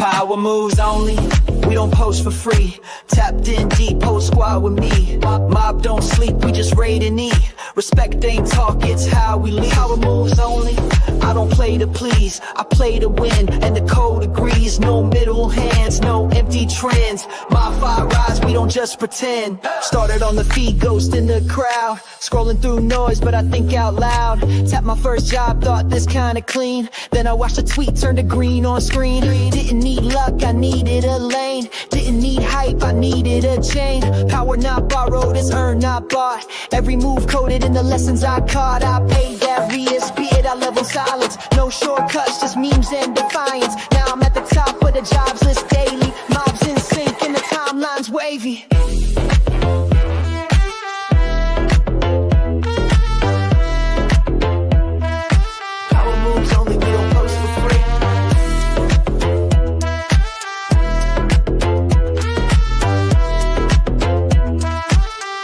Power moves only, we don't post for free. Tapped in deep, whole squad with me. Mob don't sleep, we just raid and eat. Respect ain't talk, it's how we lead. Power moves only, I don't play to please, I play to win, and the code agrees. No middle hands, no empty trends. MOBFI rise, we don't just pretend. Started on the feed, ghost in the crowd. Scrolling through noise, but I think out loud. Tapped my first job, thought this kinda clean. Then I watched a tweet turn to green on screen. Didn't need luck, I needed a lane. Didn't need hype, I needed a chain. Power not borrowed, it's earned, not bought. Every move coded in the lessons I caught. I paid that Rias, be it I level silence. No shortcuts, just memes and defiance. Now I'm at the top of the jobs list daily. Mobs in sync and the timeline's wavy. Power moves only, we don't post for free.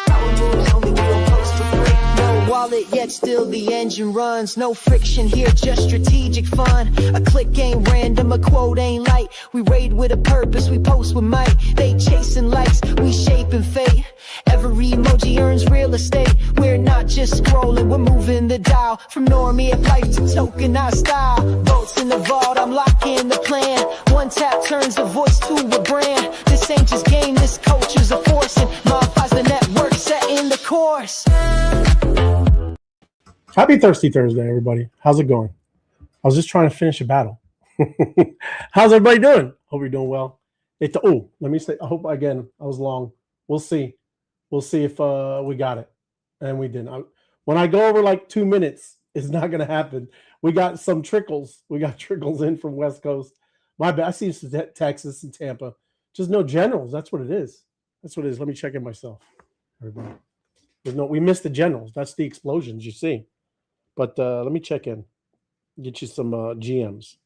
Power moves only, we don't post for free. No wallet, yet still the engine runs. No friction here, just strategic fun. A click ain't random, a quote ain't light. We raid with a purpose, we post with might. They chasing likes, we shaping fate. Every emoji earns real estate. We're not just scrolling, we're moving the dial. From normie of life to tokenized style. Votes in the vault, I'm locking the plan. One tap turns a voice to a brand. This ain't just game, this culture's a force. And MOBFI's the network setting the course. Happy Thirsty Thursday, everybody. How's it going? I was just trying to finish a battle. How's everybody doing? Hope you're doing well. Oh, let me say, I hope, again, I was long. We'll see. We'll see if we got it. And we didn't. When I go over like 2 minutes, it's not going to happen. We got some trickles. We got trickles in from West Coast. My bad. I see some Texas and Tampa. Just no generals. That's what it is. That's what it is. Let me check in myself, everybody. We missed the generals. That's the explosions you see. But let me check in. Get you some GMs.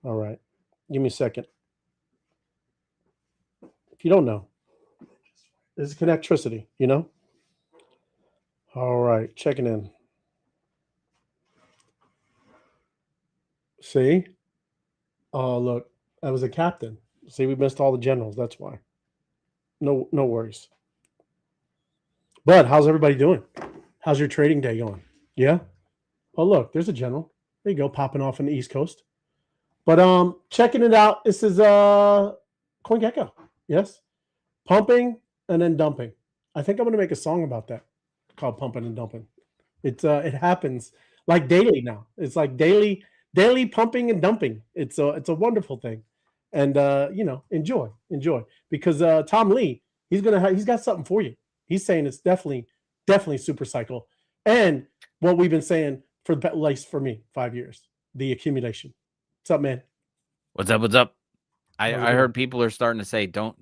All right. Give me a second. If you don't know, it's connectricity, you know? All right. Checking in. See? Oh, look. I was a captain. See, we missed all the generals. That's why. No worries. But how's everybody doing? How's your trading day going? Yeah? Oh, look, there's a general. There you go, popping off on the East Coast. But checking it out, this is CoinGecko. Yes? Pumping and then dumping. I think I'm going to make a song about that called Pumping and Dumping. It happens like daily now. It's like daily pumping and dumping. It's a wonderful thing. And enjoy. Because Tom Lee, he's got something for you. He's saying it's definitely super cycle. And what we've been saying for the least for me 5 years, the accumulation. What's up, man? What's up? I heard people are starting to say don't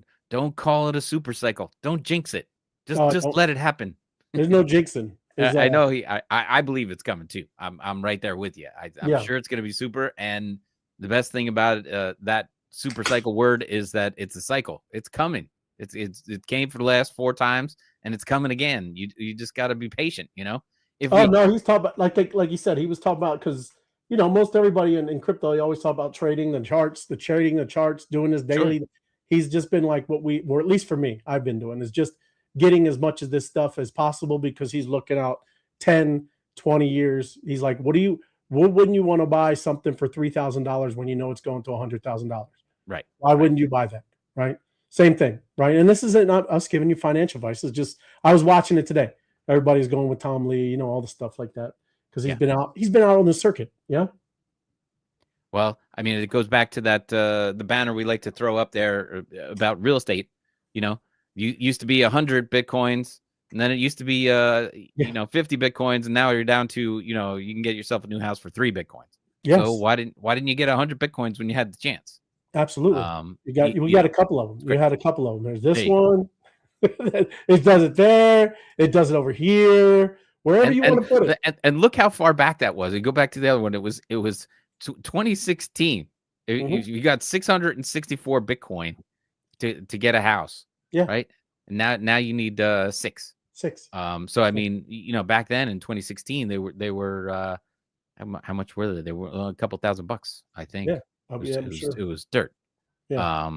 call it a super cycle. Don't jinx it. Just let it happen. There's no jinxing. I know I believe it's coming too. I'm right there with you. I'm sure it's going to be super. And the best thing about it, that super cycle word is that it's a cycle. It's coming. It came for the last 4 times and it's coming again. You just got to be patient, you know. He's talking about like you said, he was talking about because most everybody in crypto, they always talk about trading the charts, doing this daily. Sure. He's just been like or at least for me, I've been doing is just getting as much of this stuff as possible because he's looking out 10, 20 years. He's like, what wouldn't you want to buy something for $3,000 when you know it's going to $100,000? Right. Why wouldn't you buy that? Right. Same thing. Right. And this isn't not us giving you financial advice. It's just, I was watching it today. Everybody's going with Tom Lee, all the stuff like that. Because he's been out on the circuit. Yeah. Well, I mean, it goes back to that the banner we like to throw up there about real estate. You used to be 100 Bitcoins, and then it used to be 50 Bitcoins, and now you're down to you can get yourself a new house for 3 Bitcoins. Yes. So why didn't you get 100 Bitcoins when you had the chance? Absolutely. We got a couple of them. You had a couple of them. There's this one. It does it there. It does it over here. Wherever you want to put it. And look how far back that was. You go back to the other one. It was 2016. You got 664 Bitcoin to get a house. Yeah. Right. And now you need 6. So I mean, back then in 2016 they were how much were they? They were a couple $1,000, I think. Yeah. It was dirt. Yeah.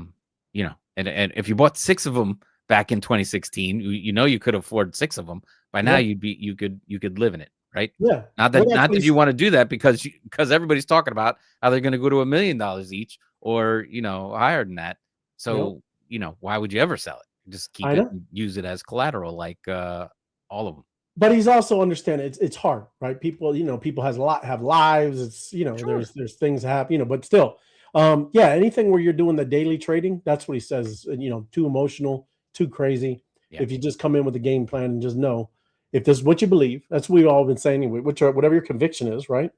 You know, and if you bought 6 of them back in 2016, you know you could afford 6 of them. By now Yeah. you could live in it, right? Yeah. Not that you want to do that because everybody's talking about how they're going to go to $1 million each or, you know, higher than that. So, you know, why would you ever sell it? Just keep it and use it as collateral like all of them. But he's also understanding it's hard, right? People, you know, people have lives. It's, you know, Sure. there's things happen, you know, but still, yeah, anything where you're doing the daily trading, that's what he says, you know, too emotional, too crazy. Yeah. If you just come in with a game plan and just know if this is what you believe, that's what we've all been saying anyway, whatever your conviction is, right?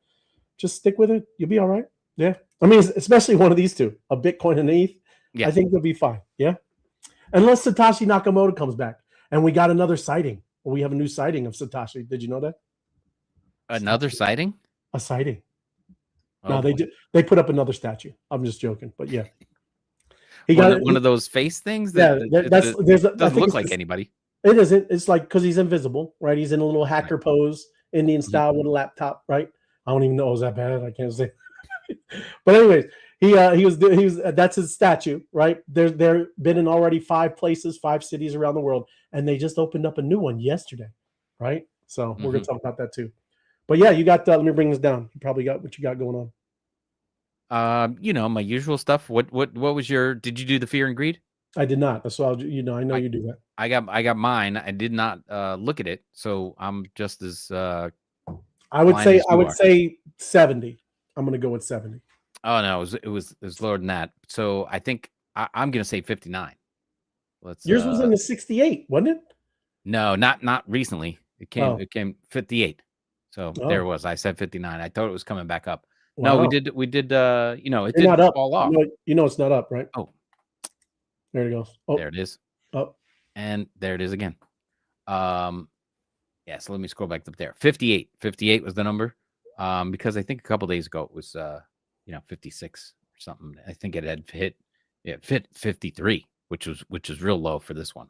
Just stick with it. You'll be all right. Yeah. I mean, especially one of these two, a Bitcoin and ETH. Yeah. I think you'll be fine. Yeah. Unless Satoshi Nakamoto comes back and we got another sighting. We have a new sighting of Satoshi. Did you know that? Another sighting? A sighting. Oh, no, they put up another statue. I'm just joking, but yeah. He got one of those face things that doesn't look like anybody. It isn't. It's like because he's invisible, right? He's in a little hacker pose, Indian style with a laptop, right? I don't even know it was that bad. I can't say. But anyways, he was that's his statue, right? There been in already 5 places, 5 cities around the world, and they just opened up a new one yesterday, right? So we're gonna talk about that too. But yeah, you got let me bring this down. You probably got what you got going on. You know, my usual stuff. What was your? Did you do the fear and greed? I did not. So you know, I know you do that. I got mine. I did not look at it, so I'm just as. I would say 70. I'm gonna go with 70. Oh no, it was lower than that. So I think I'm gonna say 59. Yours was in the 68, wasn't it? No, not recently. It came 58. So there it was. I said 59. I thought it was coming back up. Wow. No, we did you know, it did not fall off. You know it's not up, right? Oh. There it goes. Oh. There it is. Oh. And there it is again. Yeah, so let me scroll back up there. 58. 58 was the number. Because I think a couple days ago it was 56 or something. I think it had hit 53, which was real low for this one.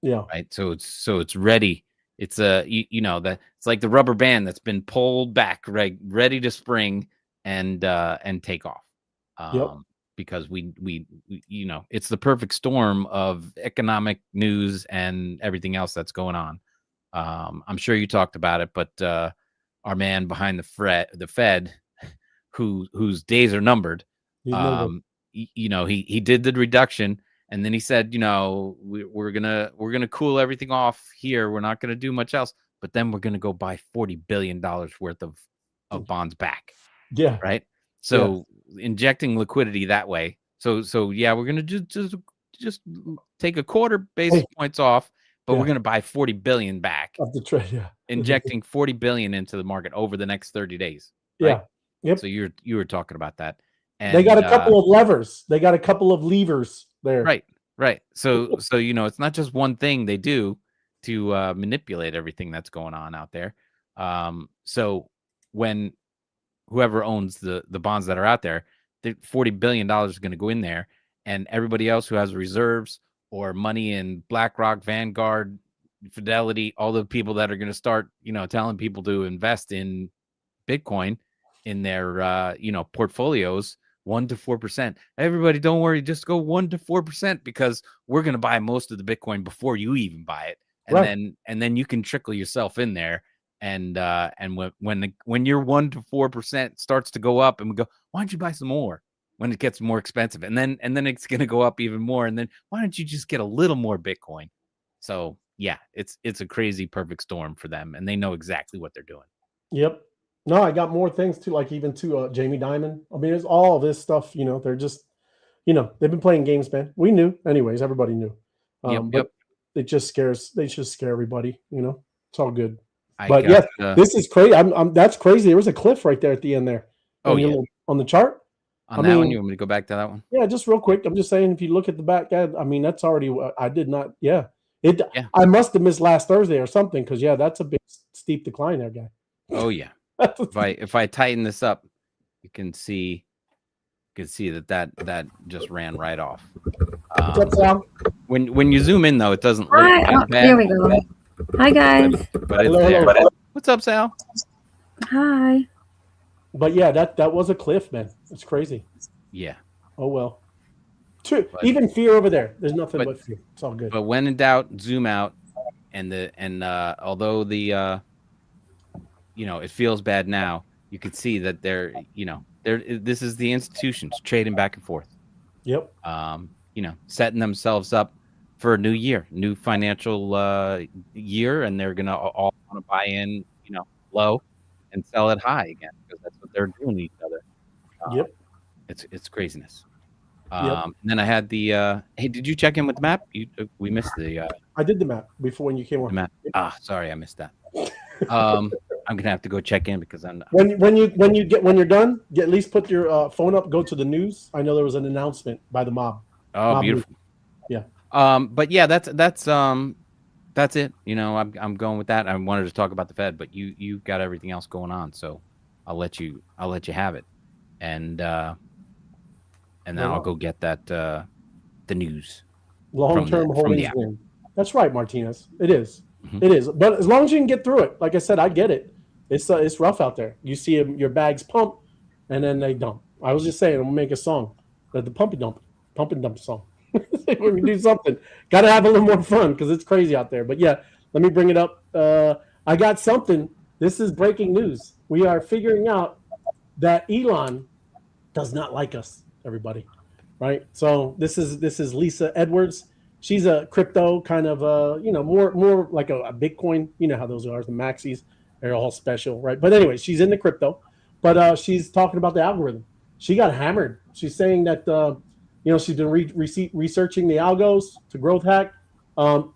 Yeah. Right. So it's ready. It's you know that it's like the rubber band that's been pulled back, right, ready to spring and take off. Because we you know, it's the perfect storm of economic news and everything else that's going on. I'm sure you talked about it, but our man behind the Fed, whose days are numbered, you know, he did the reduction, and then he said, you know, we're gonna cool everything off here. We're not gonna do much else, but then we're gonna go buy $40 billion worth of bonds back. Yeah. Right. So injecting liquidity that way. So yeah, we're gonna just take a quarter basis points off. But we're going to buy 40 billion back of the trade, injecting 40 billion into the market over the next 30 days. Right? Yeah. Yep. So you were talking about that. And they got a couple of levers. They got a couple of levers there. Right. So you know, it's not just one thing they do to manipulate everything that's going on out there. So when whoever owns the bonds that are out there, the $40 billion is going to go in there, and everybody else who has reserves or money in BlackRock, Vanguard, Fidelity, all the people that are going to start, you know, telling people to invest in Bitcoin in their, you know, portfolios, 1 to 4%. Everybody, don't worry, just go 1 to 4% because we're going to buy most of the Bitcoin before you even buy it, and then you can trickle yourself in there. And when your 1 to 4% starts to go up, and we go, why don't you buy some more? When it gets more expensive, and then it's going to go up even more. And then why don't you just get a little more Bitcoin? So yeah, it's a crazy perfect storm for them, and they know exactly what they're doing. Yep. No, I got more things too, like even to Jamie Dimon. I mean, it's all this stuff. You know, they're just, you know, they've been playing games, man. We knew, anyways. Everybody knew. But it just scares. They just scare everybody. You know, it's all good. This is crazy. That's crazy. There was a cliff right there at the end there. Oh yeah. On the chart. On that one, you want me to go back to that one? Yeah, just real quick. I'm just saying, if you look at the back, I mean, that's already. I did not. Yeah, I must have missed last Thursday or something, because that's a big steep decline there, guy. Oh yeah. if I tighten this up, you can see that just ran right off. When you zoom in though, it doesn't look bad. There we go. Hi guys. But it's there. What's up, Sal? Hi. But yeah, that was a cliff, man. It's crazy. Yeah. Oh well. True. But- Even fear over there. There's nothing but- but fear. It's all good. But when in doubt, zoom out. And although the it feels bad now, you can see that this is the institutions trading back and forth. Yep. Setting themselves up for a new year, new financial year, and they're gonna all want to buy in, low and sell it high again, because that's what they're doing to each other. Yep. It's craziness. Yep. And then I had the hey, did you check in with the map? We missed the I did the map before when you came on. map. Sorry, I missed that. I'm gonna have to go check in because I'm When you're done, at least put your phone up. Go to the news. I know there was an announcement by the mob. Oh, beautiful. Yeah. But yeah, that's it. I'm going with that. I wanted to talk about the Fed, but you got everything else going on, so I'll let you have it, and then I'll go get that the news. Long-term holdings app. win. That's right, Martinez. It is. Mhm. It is. But as long as you can get through it, like I said, I get it. It's rough out there. You see your bags pump, and then they dump. I was just saying, I'm gonna make a song, the pump and dump song. We're gonna do something. Got to have a little more fun because it's crazy out there. But yeah, let me bring it up. I got something. This is breaking news. We are figuring out that Elon does not like us. Everybody, right? So this is Lisa Edwards. She's a crypto kind of more like a Bitcoin. You know how those are, the maxis. They're all special, right? But anyway, she's into crypto, but she's talking about the algorithm. She got hammered. She's saying that she's been researching the algos to growth hack.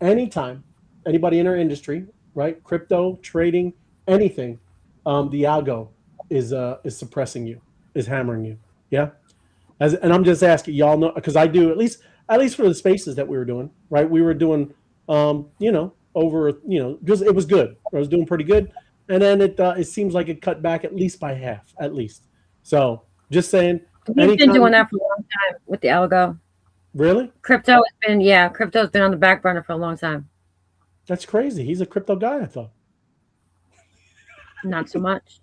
Anytime anybody in her industry, right? Crypto trading, anything, the algo is suppressing you, is hammering you. Yeah. And I'm just asking y'all know, because I do at least for the spaces that we were doing, right? We were doing, because it was good. I was doing pretty good, and then it seems like it cut back at least by half, at least. So just saying. He's been doing that for a long time with the algo. Really? Crypto's been on the back burner for a long time. That's crazy. He's a crypto guy, I thought. Not so much.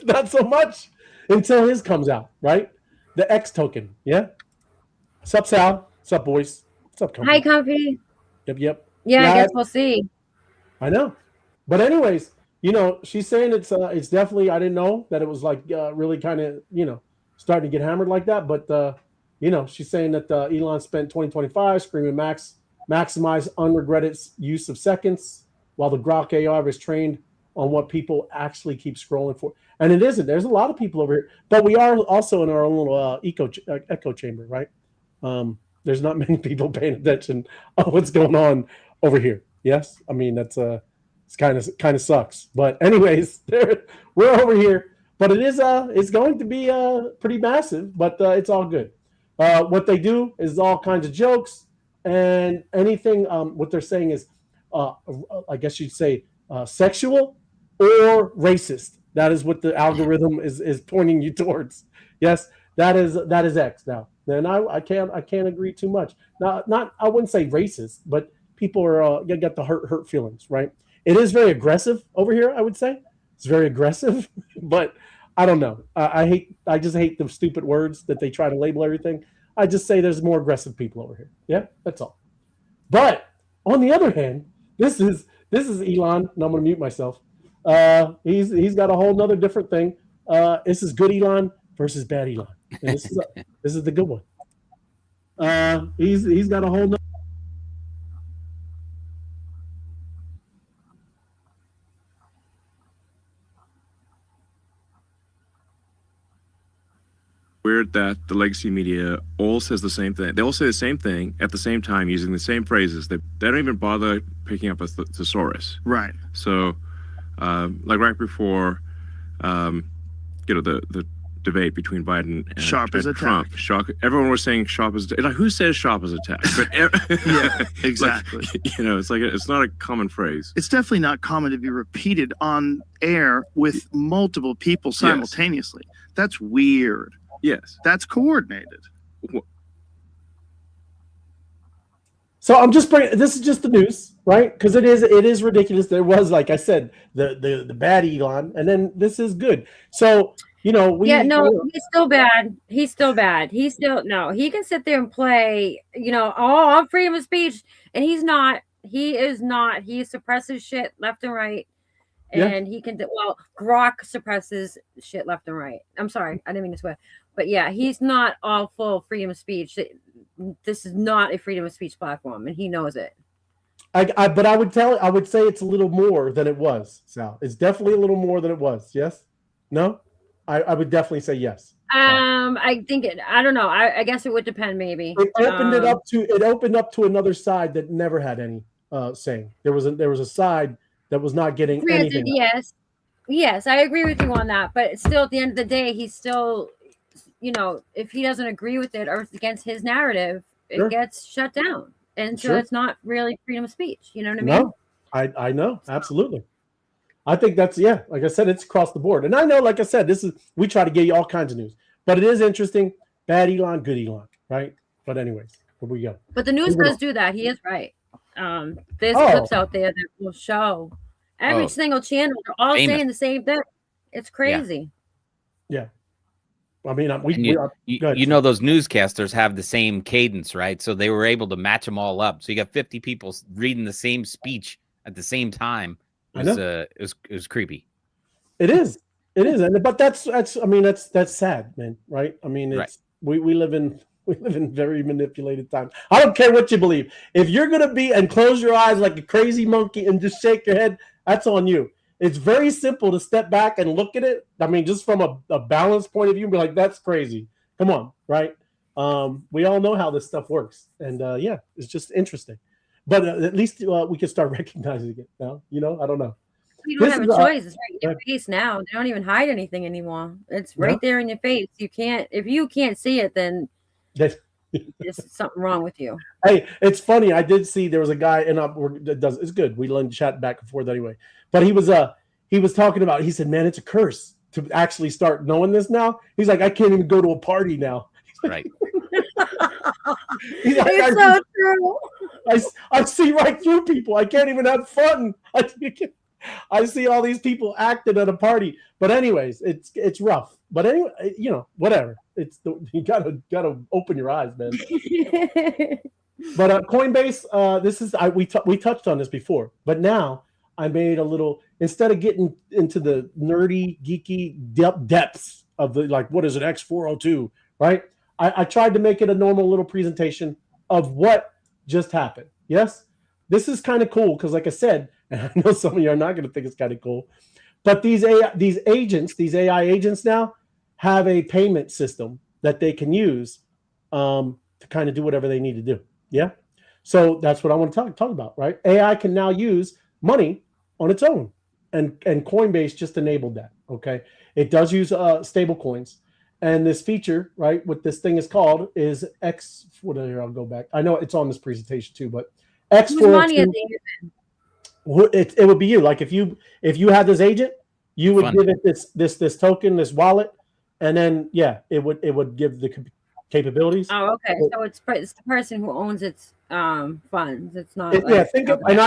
Not so much until his comes out, right? The X token, yeah. Sup, Sal? Sup, boys? What's up, Hi, Comfy. Yep. Yeah, I guess we'll see. I know, but anyways, she's saying it's definitely. I didn't know that it was like really kind of starting to get hammered like that, but she's saying that Elon spent 2025 screaming maximize unregretted use of seconds, while the Grok AI was trained on what people actually keep scrolling for. And it isn't. There's a lot of people over here, but we are also in our own little echo chamber, right? There's not many people paying attention on what's going on over here. Yes, I mean that's it's kind of sucks. But anyways, we're over here. But it is it's going to be pretty massive. But it's all good. What they do is all kinds of jokes and anything. What they're saying is, I guess you'd say, sexual or racist. That is what the algorithm is pointing you towards. Yes, that is X now. And I can't agree too much. Not I wouldn't say racist, but people are got the hurt feelings, right? It is very aggressive over here. I would say it's very aggressive, but I don't know. I just hate the stupid words that they try to label everything. I just say there's more aggressive people over here. Yeah, that's all. But on the other hand, this is Elon, and I'm going to mute myself. He's got a whole nother different thing. This is good Elon versus bad Elon. And this is the good one. He's got a whole nother. Weird that the legacy media all says the same thing. They all say the same thing at the same time using the same phrases. They don't even bother picking up a thesaurus. Right. So, like right before, the debate between Biden and Sharp as a Trump. tack. Sharp. Everyone was saying sharp as like who says sharp as a tack? But Yeah, exactly. it's not a common phrase. It's definitely not common to be repeated on air with multiple people simultaneously. That's weird. Yes. That's coordinated. So I'm just bringing. This is just the news, right? Because it is ridiculous. There was, like I said, the bad Elon, and then this is good. So You know, we Yeah, no, he's still bad. He's still bad. He's still no. He can sit there and play. Oh, I'm freedom of speech, and he's not. He is not. He suppresses shit left and right, Yeah. and he can. Well, Grok suppresses shit left and right. I'm sorry, I didn't mean to swear, but yeah, he's not all full freedom of speech. This is not a freedom of speech platform, and he knows it. But I would say it's a little more than it was, Sal. It's definitely a little more than it was. Yes? No? I would definitely say yes. I think I don't know. I guess it would depend, maybe. It opened up to another side that never had any saying. There was a side that was not getting anything. Yes, I agree with you on that. But still, at the end of the day, he's still, if he doesn't agree with it or it's against his narrative, it gets shut down. And so it's not really freedom of speech. You know what I mean? No, I know. Absolutely. I think that's, like I said, it's across the board. And I know, like I said, we try to get you all kinds of news. But it is interesting. Bad Elon, good Elon, right? But anyways, here we go. But the news does do that. He is right. There's clips out there that will show every single channel. They're all saying the same thing. It's crazy. Yeah. I mean, those newscasters have the same cadence, right? So they were able to match them all up. So you got 50 people reading the same speech at the same time. It was creepy. It is, but that's sad, man. Right? I mean, we live in very manipulated times. I don't care what you believe. If you're gonna be and close your eyes like a crazy monkey and just shake your head, that's on you. It's very simple to step back and look at it. I mean, just from a balanced point of view, be like, that's crazy. Come on, right? We all know how this stuff works, and it's just interesting. But at least we can start recognizing it now. I don't know. You don't have a choice. It's right in your face now. They don't even hide anything anymore. It's right there in your face. If you can't see it, then there's something wrong with you. Hey, it's funny. I did see there was a guy that does. It's good. We learn chat back and forth anyway. But he was talking about. He said, "Man, it's a curse to actually start knowing this now." He's like, "I can't even go to a party now." Right. It's so true. I see right through people. I can't even have fun. I see all these people acting at a party. But anyways, it's rough. But anyway, whatever. You gotta open your eyes, man. But Coinbase, we touched on this before, but now I made a little, instead of getting into the nerdy, geeky depths of the, like, what is it, X402, right? I tried to make it a normal little presentation of what just happened. Yes, this is kind of cool because, like I said, and I know some of you are not going to think it's kind of cool, but these AI agents now have a payment system that they can use to kind of do whatever they need to do. Yeah, so that's what I want to talk about, right? AI can now use money on its own, and Coinbase just enabled that. Okay, it does use stable coins. And this feature, right, what this thing is called is Whatever, I'll go back. I know it's on this presentation too, but X402. It would be you. Like if you had this agent, you would give it this token, this wallet, and then it would give the capabilities. Oh, okay. So it's the person who owns its funds. It's not. Think of, and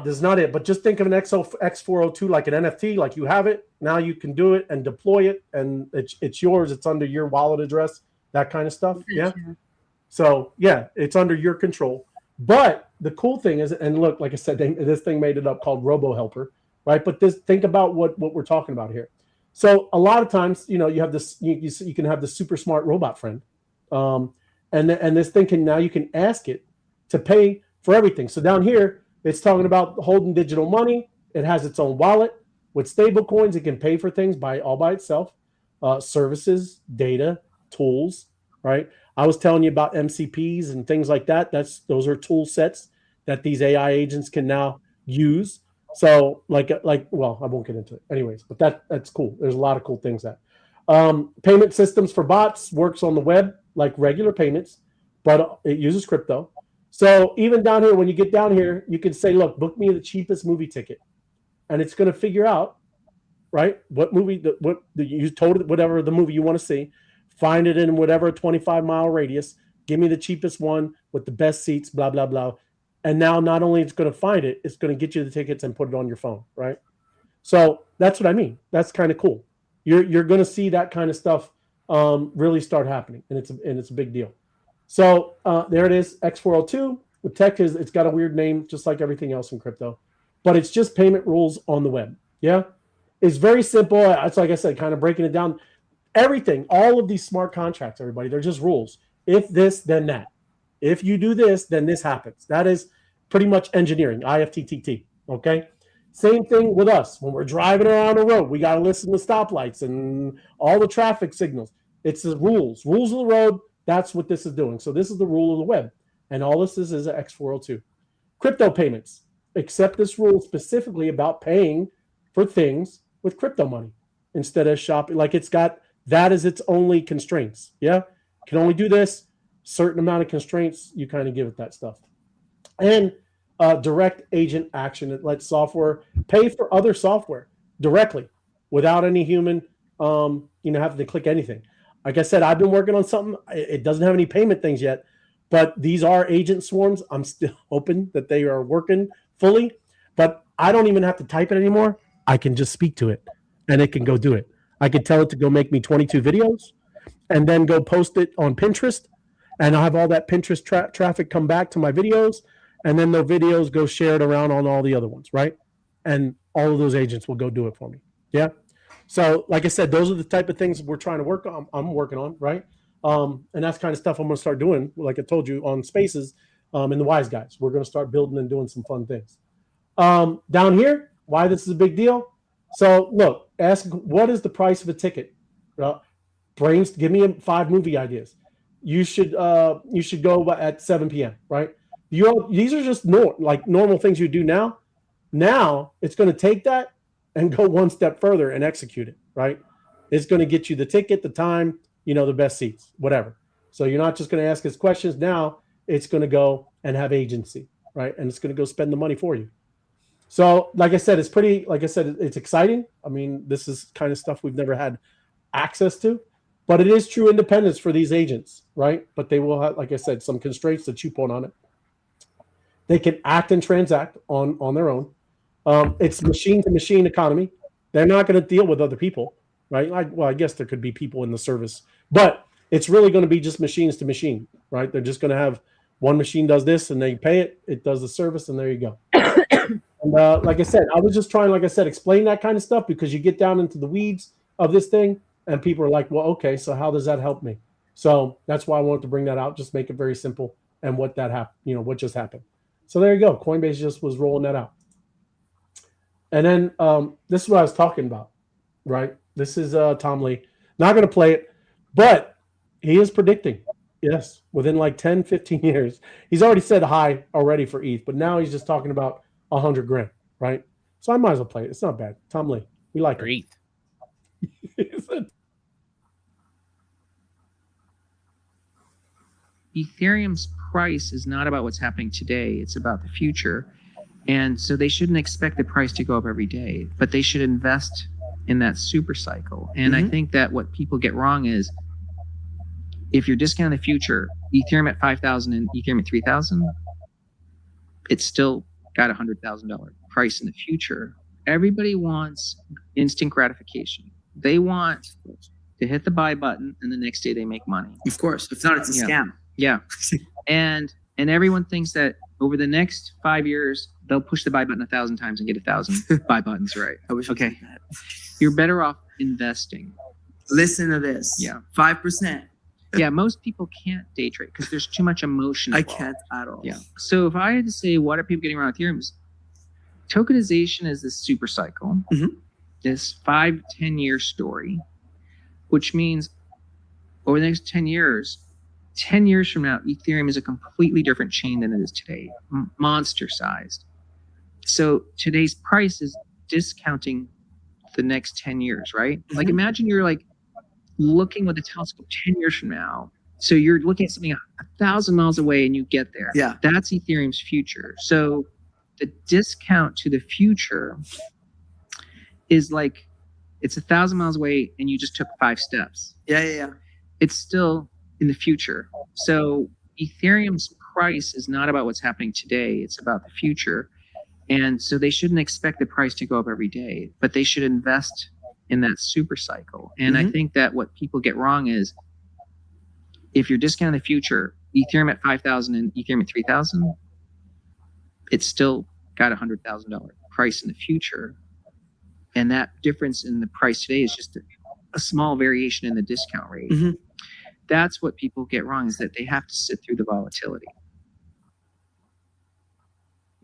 this is not it, but just think of an X402 like an NFT. Like you have it now, you can do it and deploy it, and it's yours. It's under your wallet address, that kind of stuff. Yeah. So it's under your control. But the cool thing is, and look, like I said, this thing made it up called Robo Helper, right? But think about what we're talking about here. So a lot of times, you have this, you can have the super smart robot friend, and this thing you can ask it to pay for everything. So down here, it's talking about holding digital money. It has its own wallet with stable coins. It can pay for things all by itself, services, data, tools, right? I was telling you about MCPs and things like that. Those are tool sets that these AI agents can now use. So well, I won't get into it anyways, but that's cool. There's a lot of cool things that payment systems for bots works on the web like regular payments, but it uses crypto. So even down here, when you get down here, you can say, look, book me the cheapest movie ticket. And it's going to figure out, right, what movie, you told it, whatever the movie you want to see, find it in whatever 25-mile radius, give me the cheapest one with the best seats, blah, blah, blah. And now not only it's going to find it's going to get you the tickets and put it on your phone, right? So that's what I mean. That's kind of cool. you're going to see that kind of stuff really start happening, and it's a big deal. So there it is, X402. The tech it's got a weird name, just like everything else in crypto, but it's just payment rules on the web. Yeah, it's very simple. It's like I said, kind of breaking it down. Everything, all of these smart contracts, everybody, they're just rules. If this, then that. If you do this, then this happens. That is pretty much engineering, IFTTT. Okay. Same thing with us. When we're driving around the road, we got to listen to stoplights and all the traffic signals. It's the rules of the road. That's what this is doing. So this is the rule of the web. And all this is an X402. Crypto payments. Accept this rule specifically about paying for things with crypto money instead of shopping. Like it's got that as its only constraints. Yeah. Can only do this. Certain amount of constraints. You kind of give it that stuff. And direct agent action. It lets software pay for other software directly without any human, having to click anything. Like I said, I've been working on something. It doesn't have any payment things yet, but these are agent swarms. I'm still hoping that they are working fully, but I don't even have to type it anymore. I can just speak to it and it can go do it. I could tell it to go make me 22 videos and then go post it on Pinterest, and I'll have all that Pinterest traffic come back to my videos, and then the videos go shared around on all the other ones, right? And all of those agents will go do it for me. Yeah. So like I said, those are the type of things we're trying to work on. I'm working on, right? And that's kind of stuff I'm going to start doing, like I told you, on Spaces in the Wise Guys. We're going to start building and doing some fun things. Down here, why this is a big deal. So look, ask what is the price of a ticket? Brains, give me 5 movie ideas. You should go at 7 p.m. right? These are just normal things you do now. Now it's going to take that and go one step further and execute it, right? It's going to get you the ticket, the time, the best seats, whatever. So you're not just going to ask us questions. Now it's going to go and have agency, right? And it's going to go spend the money for you. So like I said, it's exciting. I mean, this is kind of stuff we've never had access to, but it is true independence for these agents, right? But they will have, like I said, some constraints that you put on it. They can act and transact on their own. It's machine-to-machine economy. They're not going to deal with other people, right? I guess there could be people in the service, but it's really going to be just machines to machine, right? They're just going to have one machine does this, and they pay it. It does the service, and there you go. And like I said, I was just trying, explain that kind of stuff because you get down into the weeds of this thing, and people are like, well, okay, so how does that help me? So that's why I wanted to bring that out, just make it very simple and what that happened, what just happened. So there you go. Coinbase just was rolling that out. And then this is what I was talking about, right? This is Tom Lee. Not going to play it, but he is predicting, yes, within like 10, 15 years. He's already said high already for ETH, but now he's just talking about 100 grand, right? So I might as well play it. It's not bad. Tom Lee. We like it. Ethereum's price is not about what's happening today. It's about the future. And so they shouldn't expect the price to go up every day, but they should invest in that super cycle. And I think that what people get wrong is if you're discounting the future, Ethereum at 5,000 and Ethereum at 3,000, it's still got a $100,000 price in the future. Everybody wants instant gratification. They want to hit the buy button and the next day they make money. Of course. If not, it's a scam. Yeah. And everyone thinks that over the next 5 years, they'll push the buy button 1,000 times and get 1,000 buy buttons right. I wish. Okay. You're better off investing. Listen to this. Yeah. 5%. Yeah, most people can't day trade because there's too much emotion involved. I can't at all. Yeah. So if I had to say what are people getting around Ethereum, tokenization is this super cycle, this 5 to 10 year story, which means over the next 10 years from now, Ethereum is a completely different chain than it is today, monster sized. So today's price is discounting the next 10 years, right? Like imagine you're like looking with a telescope 10 years from now. So you're looking at something 1,000 miles away and you get there. Yeah. That's Ethereum's future. So the discount to the future is like, it's 1,000 miles away and you just took 5 steps. Yeah. It's still in the future. So Ethereum's price is not about what's happening today. It's about the future. And so they shouldn't expect the price to go up every day, but they should invest in that super cycle. And I think that what people get wrong is if you're discounting the future, Ethereum at 5,000 and Ethereum at 3,000, it's still got $100,000 price in the future. And that difference in the price today is just a small variation in the discount rate. That's what people get wrong, is that they have to sit through the volatility.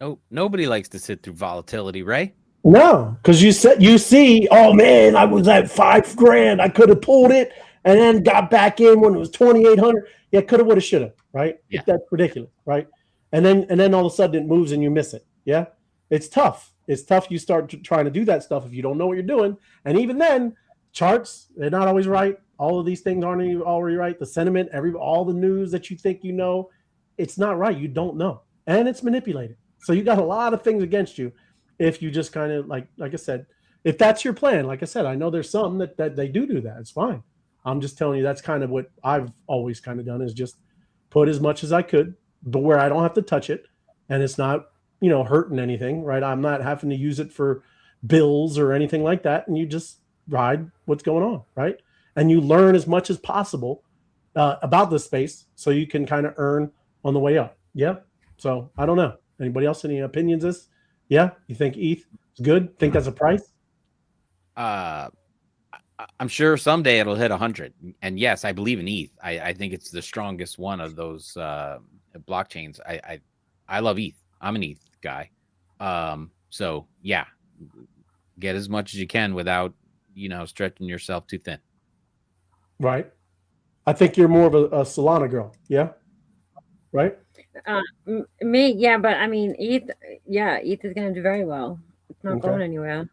No, nobody likes to sit through volatility, right? No, because you see, oh man, I was at $5,000. I could have pulled it and then got back in when it was 2,800. Yeah, coulda, woulda, shoulda, right? Yeah. That's ridiculous, right? And then all of a sudden it moves and you miss it. Yeah, it's tough. It's tough. You start trying to do that stuff if you don't know what you're doing, and even then, charts, they're not always right. All of these things aren't already right. The sentiment, all the news that you think you know, it's not right. You don't know, and it's manipulated. So you got a lot of things against you if you just kind of like I said, if that's your plan. Like I said, I know there's some that they do that. It's fine. I'm just telling you that's kind of what I've always kind of done, is just put as much as I could, but where I don't have to touch it, and it's not hurting anything, right? I'm not having to use it for bills or anything like that, and you just ride what's going on, right? And you learn as much as possible about the space so you can kind of earn on the way up. Yeah. So I don't know. Anybody else any opinions? Yeah, you think ETH is good? Think that's a price? I'm sure someday it'll hit 100. And yes, I believe in ETH. I think it's the strongest one of those blockchains. I love ETH. I'm an ETH guy. So yeah, get as much as you can without stretching yourself too thin. Right. I think you're more of a Solana girl. Yeah. Right. Me, yeah, but I mean, ETH is going to do very well. It's not going anywhere.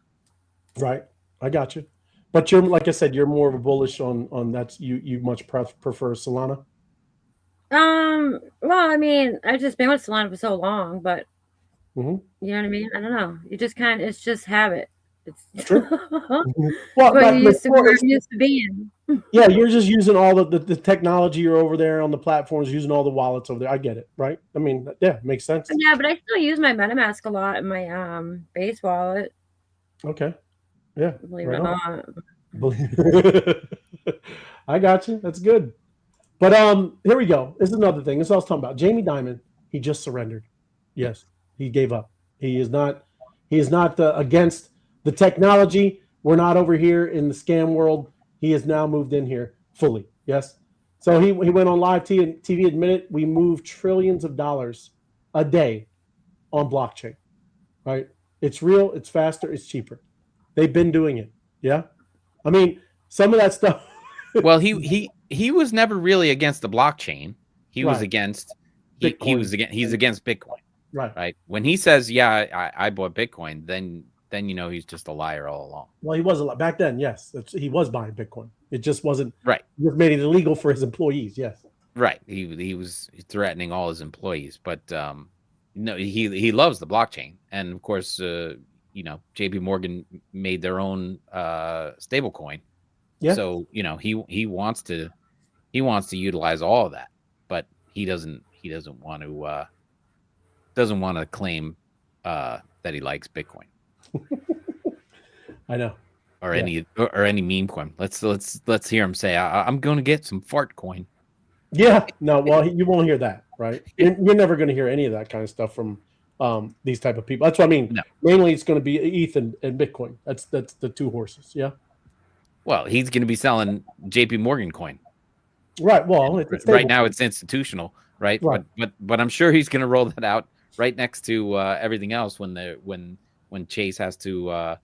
Right. I got you. But you're, like I said, you're more of a bullish on that. You much prefer Solana. Well, I mean, I've just been with Solana for so long, but you know what I mean? I don't know. You just it's just habit. It's true. Well, where you used to being. Yeah, you're just using all the technology. You're over there on the platforms, using all the wallets over there. I get it, right? I mean, yeah, makes sense. Yeah, but I still use my MetaMask a lot in my base wallet. Okay. Yeah. Believe it or not. I got you. That's good. But here we go. This is another thing. This is what I was talking about. Jamie Dimon, he just surrendered. Yes, he gave up. He is not against the technology. We're not over here in the scam world. He has now moved in here fully. Yes. So he went on live TV, admitted we move trillions of dollars a day on blockchain. Right? It's real. It's faster. It's cheaper. They've been doing it. Yeah. I mean, some of that stuff. Well, he was never really against the blockchain. He was against he's against Bitcoin. Right. When he says, yeah, I bought Bitcoin, then he's just a liar all along. Well, he was a lot back then. Yes, he was buying Bitcoin. It just wasn't right. He just made it illegal for his employees. Yes. Right. He was threatening all his employees, but no, he loves the blockchain, and of course, JP Morgan made their own stablecoin. Yeah. So he wants to utilize all of that, but he doesn't want to claim that he likes Bitcoin. I know. Or any meme coin. Let's hear him say, I'm going to get some fart coin. Yeah. No. Well, you won't hear that, right? You're never going to hear any of that kind of stuff from these type of people. That's what I mean. No. Mainly, it's going to be ETH and Bitcoin. That's the two horses. Yeah. Well, he's going to be selling JP Morgan coin. Right. Well, right now it's institutional, right? But I'm sure he's going to roll that out right next to everything else when Chase has to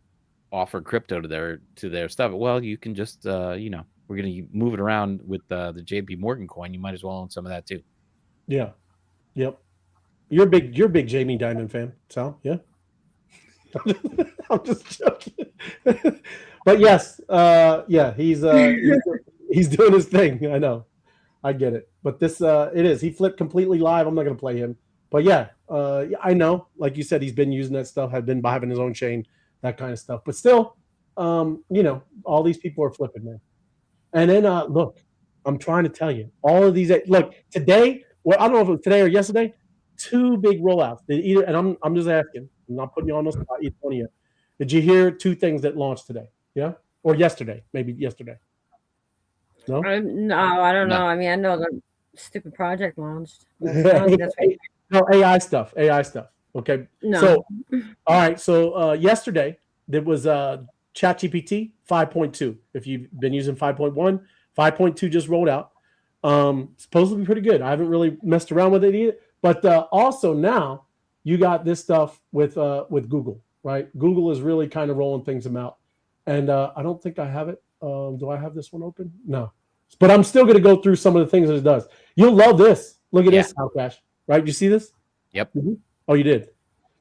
offer crypto to their stuff. Well, you can just we're going to move it around with the JP Morgan coin. You might as well own some of that too. Yeah. Yep. You're a big Jamie Dimon fan, Sal. Yeah. I'm just joking. But yes, he's doing his thing. I know, I get it. But this, it is. He flipped completely live. I'm not going to play him. But yeah, I know. Like you said, he's been using that stuff. Have been having his own chain, that kind of stuff. But still, all these people are flipping, man. And then look, I'm trying to tell you, all of these. Look, today. Well, I don't know if it was today or yesterday. 2 big rollouts. And I'm just asking. I'm not putting you on the spot. Either one of you. Did you hear 2 things that launched today? Yeah. or yesterday, maybe yesterday. No, No, I don't No. know. I mean, I know the stupid project launched. But I don't think that's right. no, AI stuff. Okay, No. so all right, so yesterday there was ChatGPT 5.2. If you've been using 5.1, 5.2 just rolled out. Supposed to be pretty good. I haven't really messed around with it either. But also now you got this stuff with Google, right? Google is really kind of rolling things out. And I don't think I have it. Do I have this one open? No. But I'm still going to go through some of the things that it does. You'll love this. Look at this, Alcash. Right? You see this? Yep. Mm-hmm. Oh, you did?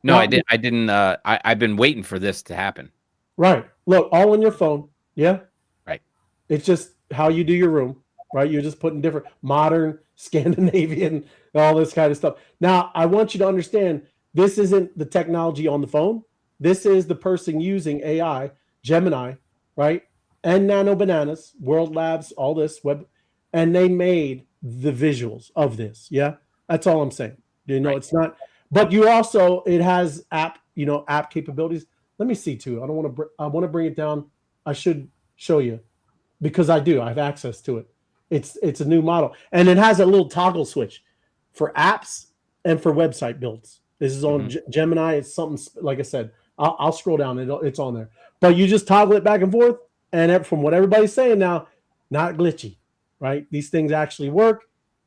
No, I did. I didn't. I've been waiting for this to happen. Right. Look, all on your phone. Yeah. Right. It's just how you do your room. Right. You're just putting different modern, Scandinavian, all this kind of stuff. Now, I want you to understand this isn't the technology on the phone. This is the person using AI, Gemini, right? And Nano Bananas, World Labs, all this web, and they made the visuals of this. Yeah. That's all I'm saying. You know, It's not, but you also, it has app capabilities. Let me see too. I want to bring it down. I should show you because I have access to it. It's a new model, and it has a little toggle switch for apps and for website builds. This is on Gemini. It's something, like I said, I'll scroll down. It's on there, but you just toggle it back and forth. And from what everybody's saying now, not glitchy, right? These things actually work.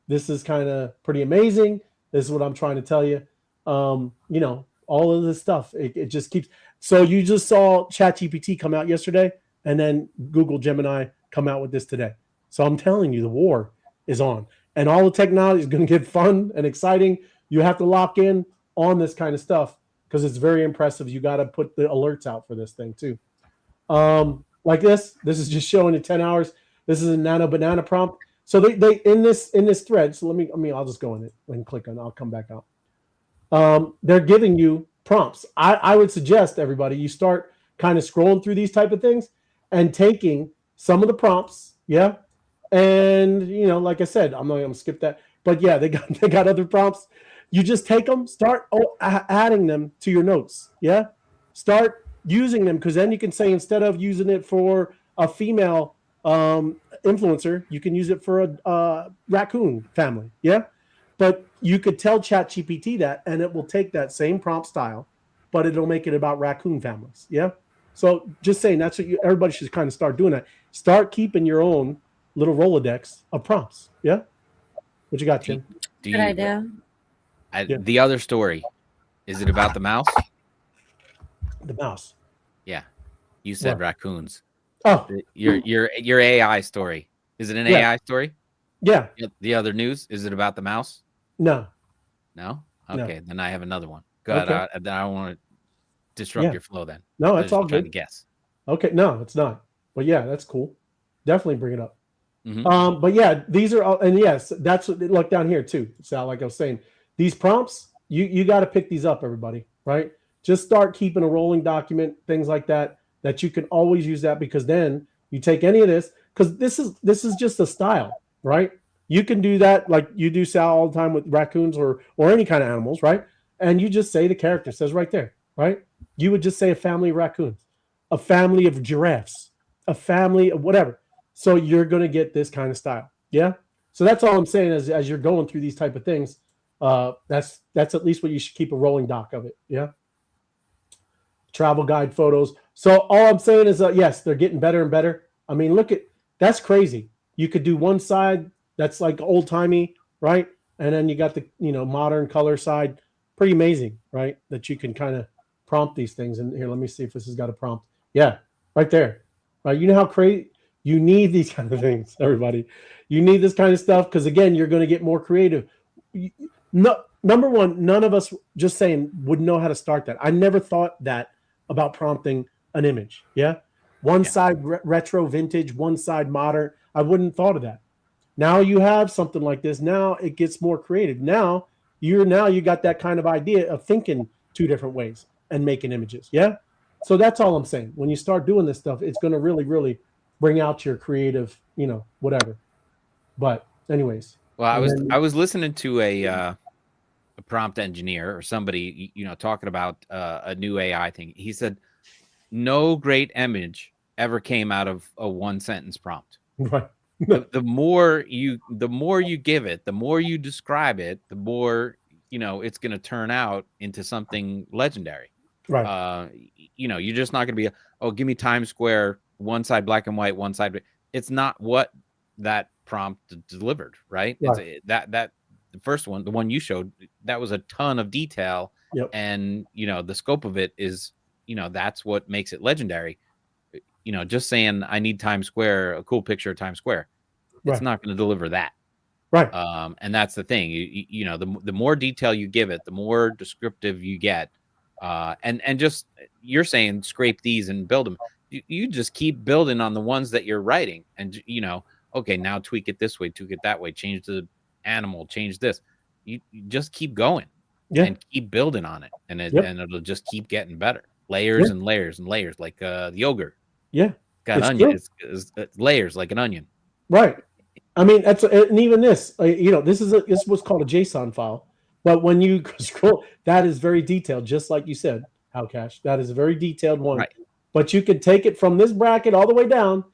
This is kind of pretty amazing. This is what I'm trying to tell you. You know, all of this stuff, it just keeps. So you just saw ChatGPT come out yesterday, and then Google Gemini come out with this today. So I'm telling you, the war is on, and all the technology is going to get fun and exciting. You have to lock in on this kind of stuff because it's very impressive. You got to put the alerts out for this thing too. Like this is just showing you 10 hours. This is a Nano Banana prompt. So they in this thread. So I'll just go in it and click on. I'll come back out. They're giving you prompts. I would suggest everybody you start kind of scrolling through these type of things and taking some of the prompts. Yeah. And like I said, I'm not going to skip that. But yeah, they got other prompts. You just take them, start adding them to your notes. Yeah. Start using them, because then you can say, instead of using it for a female influencer, you can use it for a raccoon family. Yeah. But you could tell ChatGPT that, and it will take that same prompt style, but it'll make it about raccoon families. Yeah. So just saying, that's what everybody should kind of start doing that. Start keeping your own little Rolodex of prompts. Yeah. What you got, Tim? Good idea. The other story, is it about the mouse? The mouse. Yeah. You said What? Raccoons. Oh, Your AI story. Is it an AI story? yeah. The other news, is it about the mouse? No. No? No. Okay, then I have another one. Good. Okay. Then I don't want to disrupt Yeah. your flow then. No, I that's was all trying good. to guess. Okay, no, it's not. But yeah, that's cool. Definitely bring it up. Mhm. But yeah, these are all, and yes, that's what look down here too. Sal, like I was saying, these prompts, you got to pick these up, everybody, right? Just start keeping a rolling document, things like that you can always use that, because then you take any of this, because this is just a style, right? You can do that like you do, Sal, all the time with raccoons or any kind of animals, right? And you just say the character says right there, right? You would just say a family of raccoons, a family of giraffes, a family of whatever. So you're going to get this kind of style. Yeah. So that's all I'm saying as you're going through these type of things. That's at least what you should keep a rolling doc of it. Yeah. Travel guide photos. So all I'm saying is, yes, they're getting better and better. I mean, that's crazy. You could do one side that's like old timey, right? And then you got the, modern color side. Pretty amazing, right? That you can kind of prompt these things. And here, let me see if this has got a prompt. Yeah, right there. Right. You know how crazy you need these kind of things, everybody. You need this kind of stuff because, again, you're going to get more creative. No, number one, none of us, just saying, would know how to start that. I never thought that about prompting an image. Yeah. One side retro vintage, one side modern. I wouldn't have thought of that. Now you have something like this. Now it gets more creative. Now you got that kind of idea of thinking two different ways and making images. Yeah. So that's all I'm saying. When you start doing this stuff, it's going to really, really bring out your creative, whatever. But anyways. Well, I was listening to a prompt engineer or somebody, talking about a new AI thing. He said, no great image ever came out of a 1-sentence prompt. Right. The more you give it, the more you describe it, the more it's going to turn out into something legendary. Right. You're just not going to be give me Times Square, one side black and white, one side. It's not what that prompt delivered, right? Right. It's that the first one, the one you showed, that was a ton of detail. Yep. And the scope of it is that's what makes it legendary. Just saying I need Times Square, a cool picture of Times Square, it's not going to deliver that. Right. And that's the thing. The more detail you give it, the more descriptive you get. And just you're saying scrape these and build them. You just keep building on the ones that you're writing, and okay, now tweak it this way, tweak it that way, change the animal, change this. You just keep going and keep building on it, and it'll just keep getting better. Layers and layers and layers, like yogurt. Yeah, got onion. It's layers like an onion. Right. I mean, and even this, this is what's called a JSON file. But when you scroll, that is very detailed, just like you said, Howcash. That is a very detailed one. Right. But you could take it from this bracket all the way down,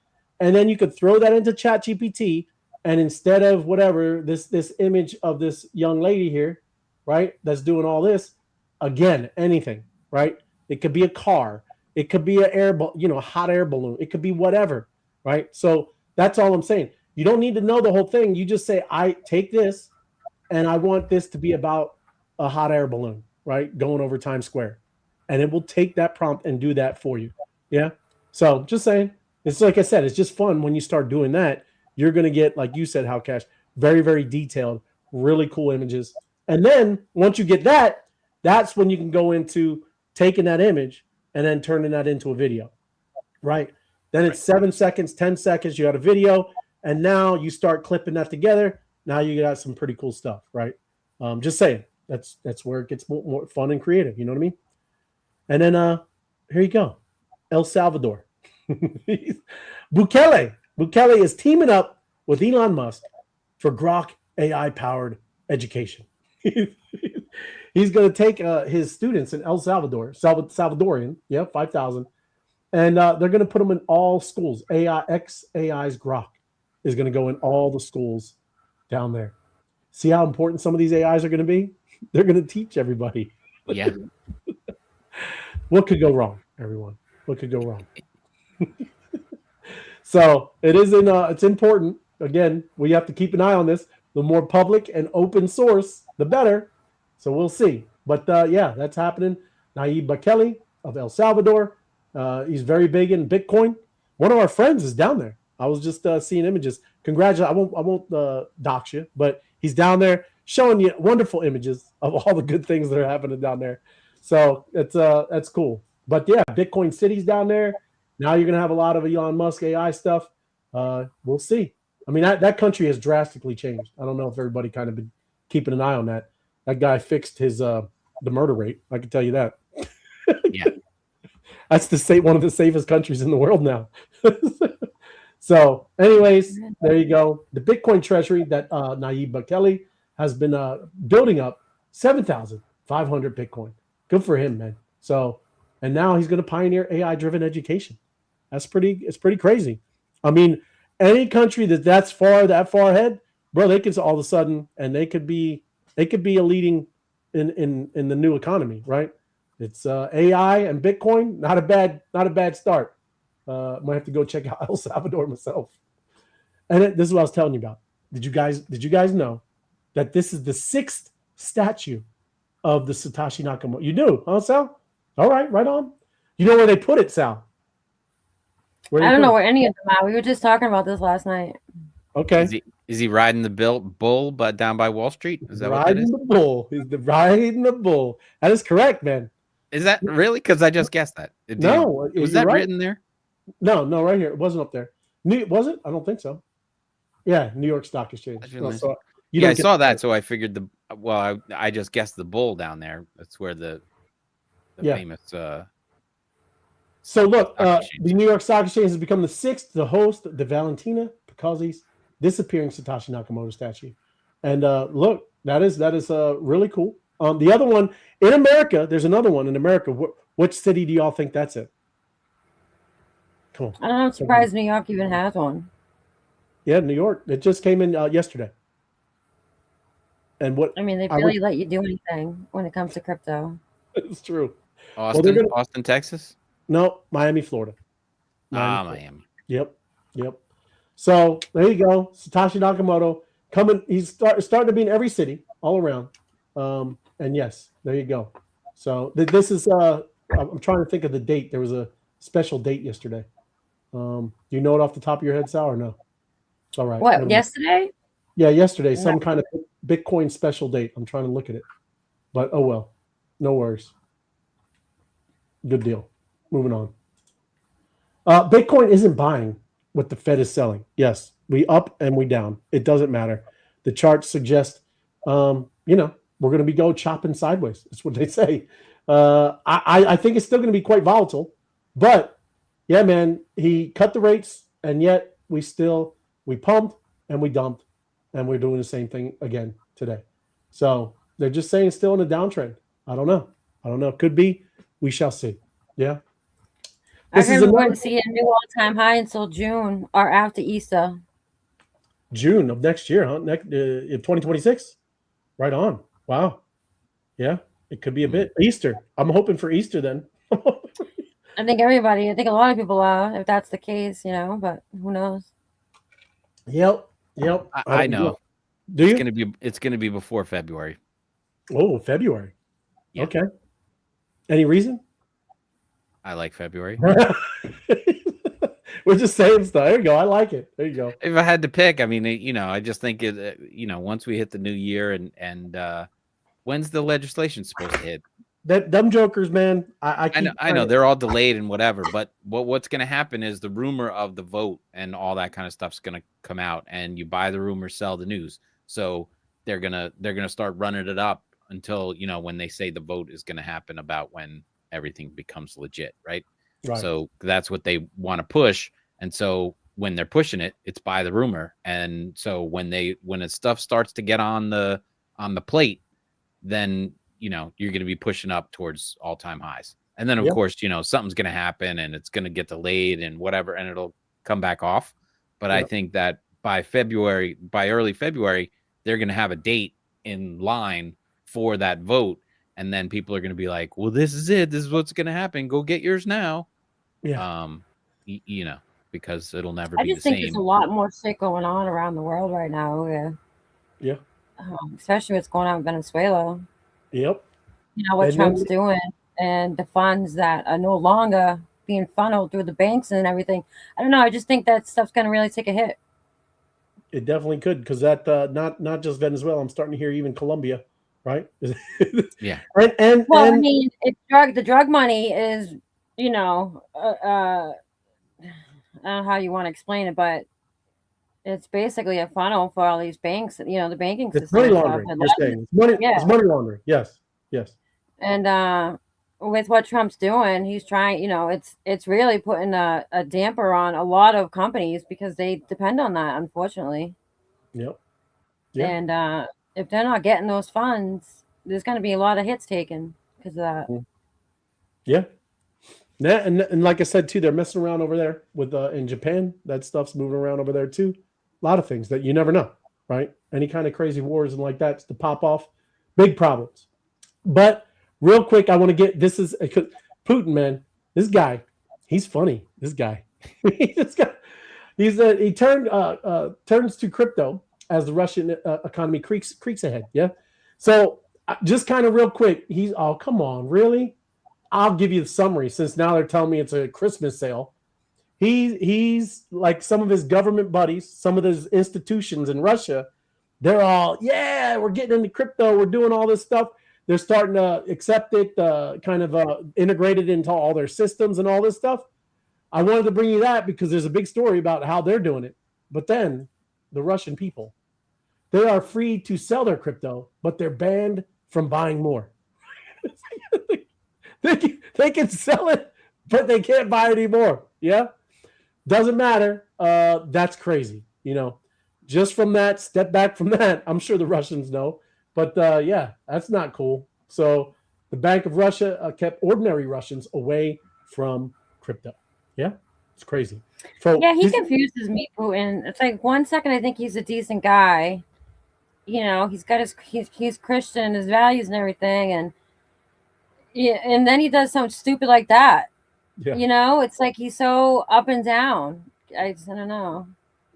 and then you could throw that into ChatGPT, and instead of whatever this image of this young lady here, right, that's doing all this, again, anything, right? It could be a car. It could be a hot air balloon. It could be whatever, right? So that's all I'm saying. You don't need to know the whole thing. You just say, I take this, and I want this to be about a hot air balloon, right, going over Times Square. And it will take that prompt and do that for you. Yeah? So just saying. It's like I said, it's just fun when you start doing that. You're going to get, like you said, Howcash, very, very detailed, really cool images. And then once you get that, that's when you can go into taking that image and then turning that into a video, right? Then it's 7 seconds, 10 seconds, you got a video, and now you start clipping that together. Now you got some pretty cool stuff, right? Just saying, that's where it gets more fun and creative, you know what I mean? And then here you go, El Salvador. Bukele is teaming up with Elon Musk for Grok AI-powered education. He's going to take his students in El Salvador, Salvadorian, 5,000, and they're going to put them in all schools. AI's Grok is going to go in all the schools down there. See how important some of these AIs are going to be? They're going to teach everybody. Yeah. What could go wrong, everyone? What could go wrong? So it is it's important. Again, we have to keep an eye on this. The more public and open source, the better. So we'll see. But that's happening. Nayib Bukele of El Salvador. He's very big in Bitcoin. One of our friends is down there. I was just seeing images. Congratulations. I won't dox you, but he's down there showing you wonderful images of all the good things that are happening down there. So that's cool. But yeah, Bitcoin City's down there. Now you're going to have a lot of Elon Musk AI stuff. We'll see. I mean, that country has drastically changed. I don't know if everybody kind of been keeping an eye on that. That guy fixed his the murder rate. I can tell you that. Yeah. That's one of the safest countries in the world now. So anyways, there you go. The Bitcoin treasury that Nayib Bukele has been building up 7,500 Bitcoin. Good for him, man. So, and now he's going to pioneer AI-driven education. It's pretty crazy. I mean, any country that far ahead, bro, they could all of a sudden, and they could be a leading in the new economy, right? It's AI and Bitcoin, not a bad start. Might have to go check out El Salvador myself. And this is what I was telling you about. Did you guys know that this is the 6th statue of the Satoshi Nakamoto? You do, huh, Sal? All right, right on. You know where they put it, Sal? I don't know where any of them are. We were just talking about this last night. Okay. Is he riding the bull, but down by Wall Street? Is that what that is? Riding the bull. He's riding the bull. That is correct, man. Is that really? Because I just guessed that. Was that written there? No, right here. It wasn't up there. Was it? I don't think so. Yeah, New York Stock Exchange. I saw that, so I figured I just guessed the bull down there. That's where the famous. So look, the New York Stock Exchange has become the 6th to host the Valentina Picozzi's disappearing Satoshi Nakamoto statue, and look, that is really cool. The other one in America, there's another one in America. Which city do y'all think that's in? Come on. I don't know. I'm surprised New York even has one. Yeah, New York. It just came in yesterday. And what I mean, they barely let you do anything when it comes to crypto. It's true. Austin, Austin, Texas? No, Miami, Florida. Miami. Yep. So there you go. Satoshi Nakamoto coming. He's starting to be in every city all around. And yes, there you go. So this is. I'm trying to think of the date. There was a special date yesterday. Do you know it off the top of your head, Sal, or no? It's all right. What, yesterday? Yeah, yesterday. Some kind of Bitcoin special date. I'm trying to look at it. But oh well. No worries. Good deal. Moving on. Bitcoin isn't buying what the Fed is selling. Yes, we up and we down. It doesn't matter. The charts suggest, we're going to be chopping sideways. That's what they say. I think it's still going to be quite volatile. But, yeah, man, he cut the rates, and yet we pumped and we dumped, and we're doing the same thing again today. So they're just saying still in a downtrend. I don't know. Could be. We shall see. Yeah. I heard we wouldn't see a new all-time high until June or after Easter. June of next year, huh? 2026? Right on. Wow. Yeah, it could be a bit. Easter. I'm hoping for Easter then. I think a lot of people are, if that's the case, but who knows? Yep. I know. Do you? It's gonna be before February. Oh, February. Yeah. Okay. Any reason? I like February. We're just saying stuff. There you go. I like it. There you go. If I had to pick, I mean, I just think it. Once we hit the new year, and when's the legislation supposed to hit? Them jokers, man. I know they're all delayed and whatever. But what's going to happen is the rumor of the vote and all that kind of stuff's going to come out, and you buy the rumor, sell the news. So they're gonna start running it up until when they say the vote is going to happen about when everything becomes legit, right? So that's what they want to push. And so when they're pushing it, it's by the rumor. And so when the stuff starts to get on the plate, then you're going to be pushing up towards all-time highs. And then of course, something's going to happen and it's going to get delayed and whatever, and it'll come back off. But I think that by early February, they're going to have a date in line for that vote. And then people are going to be like, well, this is it. This is what's going to happen. Go get yours now. Yeah. Because it'll never be the same. I just think there's a lot more shit going on around the world right now. Yeah. Especially what's going on in Venezuela. Yep. What Trump's doing and the funds that are no longer being funneled through the banks and everything. I don't know. I just think that stuff's going to really take a hit. It definitely could, because that not just Venezuela. I'm starting to hear even Colombia, right? Yeah. And I mean, the drug money is, I don't know how you want to explain it, but it's basically a funnel for all these banks. The banking system. It's money laundering. You're saying it's money laundering. Yes. And with what Trump's doing, he's trying. It's really putting a damper on a lot of companies because they depend on that, unfortunately. Yep. And if they're not getting those funds, there's going to be a lot of hits taken because of that. Yeah. And like I said too, they're messing around over there with in Japan. That stuff's moving around over there too. A lot of things that you never know, right? Any kind of crazy wars and like that's to pop off, big problems. But real quick, I want to get Putin, man. This guy, he's funny. This guy, he turns to crypto as the Russian economy creaks ahead. Yeah. So just kind of real quick, come on, really? I'll give you the summary since now they're telling me it's a Christmas sale. He's like some of his government buddies, some of those institutions in Russia. They're all, we're getting into crypto. We're doing all this stuff. They're starting to accept it, kind of integrate it into all their systems and all this stuff. I wanted to bring you that because there's a big story about how they're doing it. But then the Russian people, they are free to sell their crypto, but they're banned from buying more. They can sell it, but they can't buy it anymore. Yeah. Doesn't matter. That's crazy. Just from that, step back from that. I'm sure the Russians know, but that's not cool. So the Bank of Russia kept ordinary Russians away from crypto. Yeah. It's crazy. So, yeah, he confuses me, Putin. It's like 1 second I think he's a decent guy. You know, he's got he's Christian, his values and everything, and yeah, and then he does something stupid like that. Yeah. You know, it's like he's so up and down. I don't know.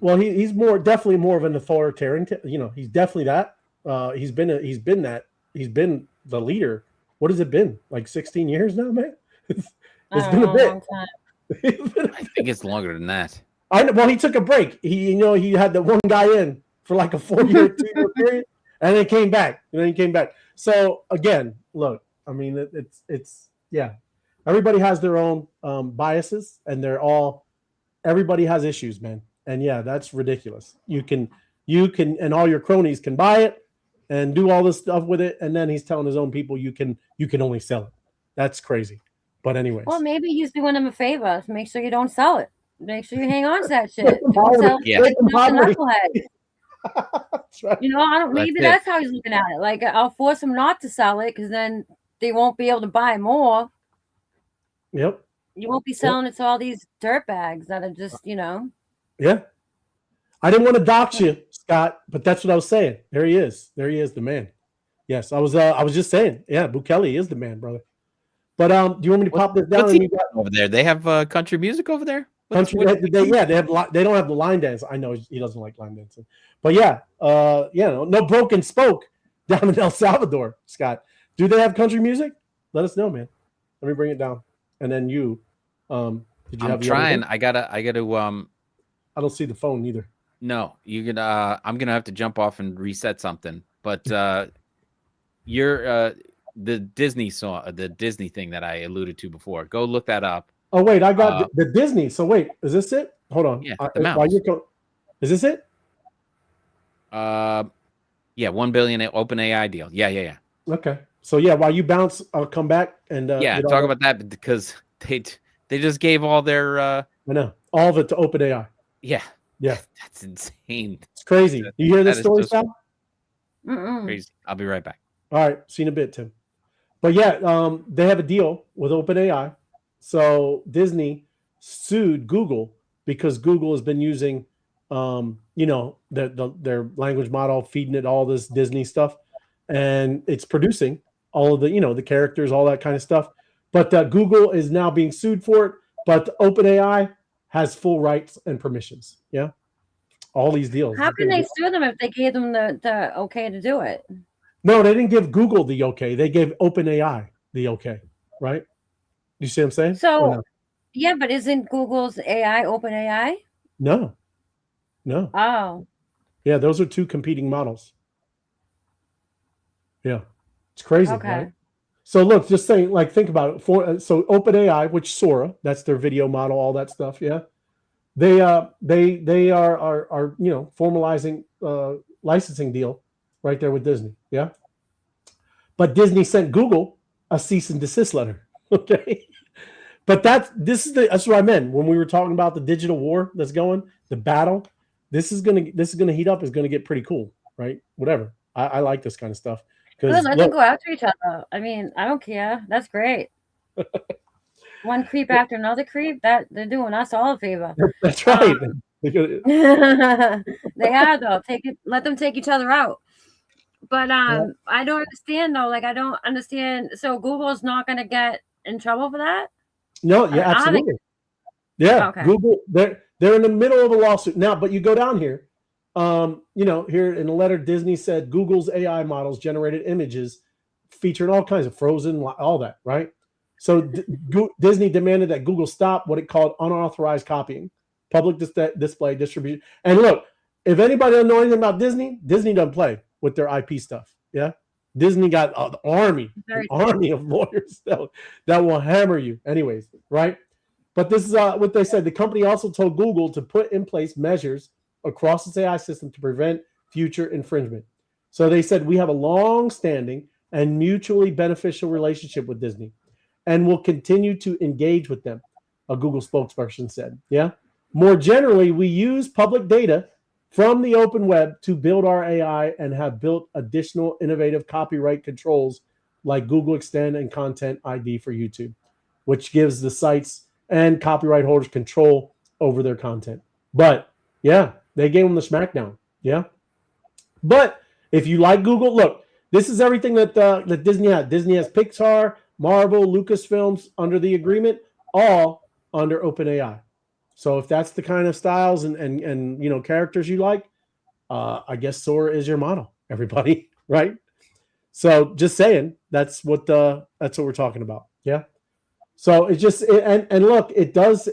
Well, he's definitely more of an authoritarian. You know, he's definitely that. He's been that. He's been the leader. What has it been? Like 16 years now, man. It's been a bit. Long time. I think it's longer than that. I know. Well, he took a break. He had the one guy in for like a 4-year, 2-year period, and then came back. So again, look. I mean, it's yeah. Everybody has their own biases, and everybody has issues, man. And yeah, that's ridiculous. You can, and all your cronies can buy it and do all this stuff with it, and then he's telling his own people you can only sell it. That's crazy. But anyways, Well, maybe he's doing them a favor. Make sure you don't sell it. Make sure you hang on to that shit. Don't sell it. Yeah. That's right. You know, maybe that's how he's looking at it. Like, I'll force him not to sell it because then they won't be able to buy more. Yep. You won't be selling it to all these dirtbags that are just, you know. Yeah. I didn't want to dox you, Scott, but that's what I was saying. There he is. There he is, the man. Yes, I was just saying. Yeah, Bukele is the man, brother. But do you want me to pop this down? What's he over there? They have country music over there. They don't have the line dance. I know he doesn't like line dancing, but yeah, no broken spoke down in El Salvador, Scott. Do they have country music? Let us know, man. Let me bring it down, and then you. Did you I'm trying. I gotta. I don't see the phone either. No, you could. I'm gonna have to jump off and reset something. But you're the Disney the Disney thing that I alluded to before. Go look that up. Oh wait, I got the Disney. So wait, is this it? Hold on. Yeah, the mouse. Is this it? Yeah, 1 billion open AI deal. Yeah. Okay. So yeah, while you bounce, I'll come back and talk about that because they just gave all their I know all of it to open AI. Yeah. That's insane. It's crazy. You hear this story, Sal? Crazy. I'll be right back. All right, see you in a bit, Tim. But yeah, they have a deal with OpenAI. So Disney sued Google because Google has been using, their language model, feeding it all this Disney stuff, and it's producing all of the, the characters, all that kind of stuff. But Google is now being sued for it. But OpenAI has full rights and permissions. Yeah, all these deals. How can they sue them if they gave them the okay to do it? No, they didn't give Google the okay. They gave OpenAI the okay, right? You see what I'm saying? So, yeah, but isn't Google's AI OpenAI? No. Oh. Yeah, those are two competing models. Yeah, it's crazy, right? So look, just saying, like, think about it. So OpenAI, which Sora, that's their video model, all that stuff. Yeah, they are formalizing licensing deal right there with Disney. Yeah, but Disney sent Google a cease and desist letter. Okay, but that's what I meant when we were talking about the digital war that's going, the battle. This is gonna heat up. Is gonna get pretty cool, right? Whatever. I like this kind of stuff. Let them go after each other. I mean, I don't care. That's great. One creep after another creep. That they're doing us all a favor. That's right. They are though. Let them take each other out. But I don't understand though. Like I don't understand. So Google's not going to get in trouble for that? No. Yeah. Absolutely. Yeah. Okay. Google. They're in the middle of a lawsuit now. But you go down here. Here in the letter, Disney said Google's AI models generated images featuring all kinds of frozen, all that, right? So Disney demanded that Google stop what it called unauthorized copying, public display, distribution. And look, if anybody doesn't know anything about Disney doesn't play with their IP stuff. Yeah, Disney got an army of lawyers that will hammer you, anyways, right? But this is what they said. The company also told Google to put in place measures across its AI system to prevent future infringement. So they said, we have a long-standing and mutually beneficial relationship with Disney and will continue to engage with them, a Google spokesperson said. Yeah. More generally, we use public data from the open web to build our AI and have built additional innovative copyright controls like Google Extend and Content ID for YouTube, which gives the sites and copyright holders control over their content. But yeah, they gave them the smackdown. Yeah. But if you like Google, look, this is everything that Disney has. Disney has Pixar, Marvel, Lucasfilms under the agreement, all under OpenAI. So if that's the kind of styles and you know characters you like, I guess Sora is your model, everybody, right? So just saying, that's what we're talking about. Yeah. So it's just and look, it does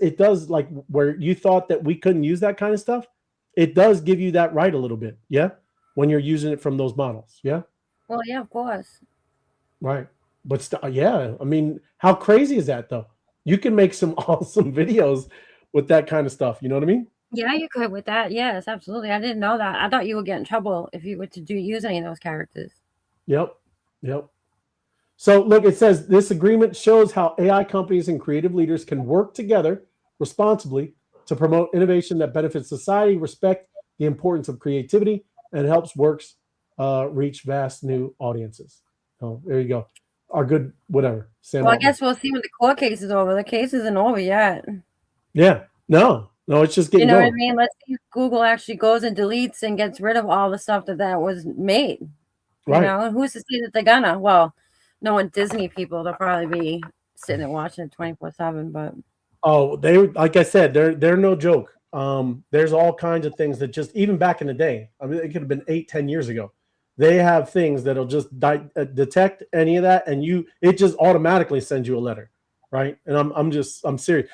like where you thought that we couldn't use that kind of stuff, it does give you that right a little bit. Yeah. When you're using it from those models. Yeah. Well, yeah, of course. Right. But yeah, I mean, how crazy is that though? You can make some awesome videos with that kind of stuff. You know what I mean? Yeah, you could with that. Yes, absolutely. I didn't know that. I thought you would get in trouble if you were to use any of those characters. Yep. So look, it says this agreement shows how AI companies and creative leaders can work together responsibly to promote innovation that benefits society, respect the importance of creativity, and helps works reach vast new audiences. Oh, there you go. Our good whatever. Sam Well, I Altman. guess we'll see when the court case is over. The case isn't over yet. Yeah. No, it's just getting You know going. what I mean? Let's see if Google actually goes and deletes and gets rid of all the stuff that was made. You Right. know, and who's to say that they're gonna? Well, knowing Disney people, they'll probably be sitting and watching it 24/7. But Oh, they like I said, they're no joke. There's all kinds of things that just even back in the day, I mean, it could have been 8-10 years ago. They have things that'll just detect any of that, and it just automatically sends you a letter, right? And I'm serious.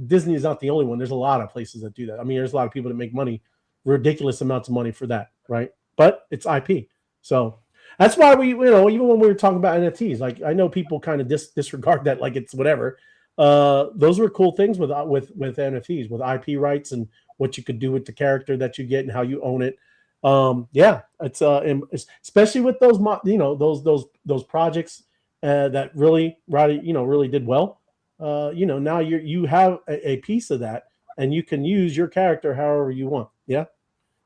Disney is not the only one. There's a lot of places that do that. I mean, there's a lot of people that make money, ridiculous amounts of money for that, right? But it's IP, so that's why we, even when we were talking about NFTs, like I know people kind of disregard that, like it's whatever. Those were cool things with NFTs, with IP rights and what you could do with the character that you get and how you own it. Yeah, it's especially with those those projects that really did well. Now you have a piece of that, and you can use your character however you want. Yeah.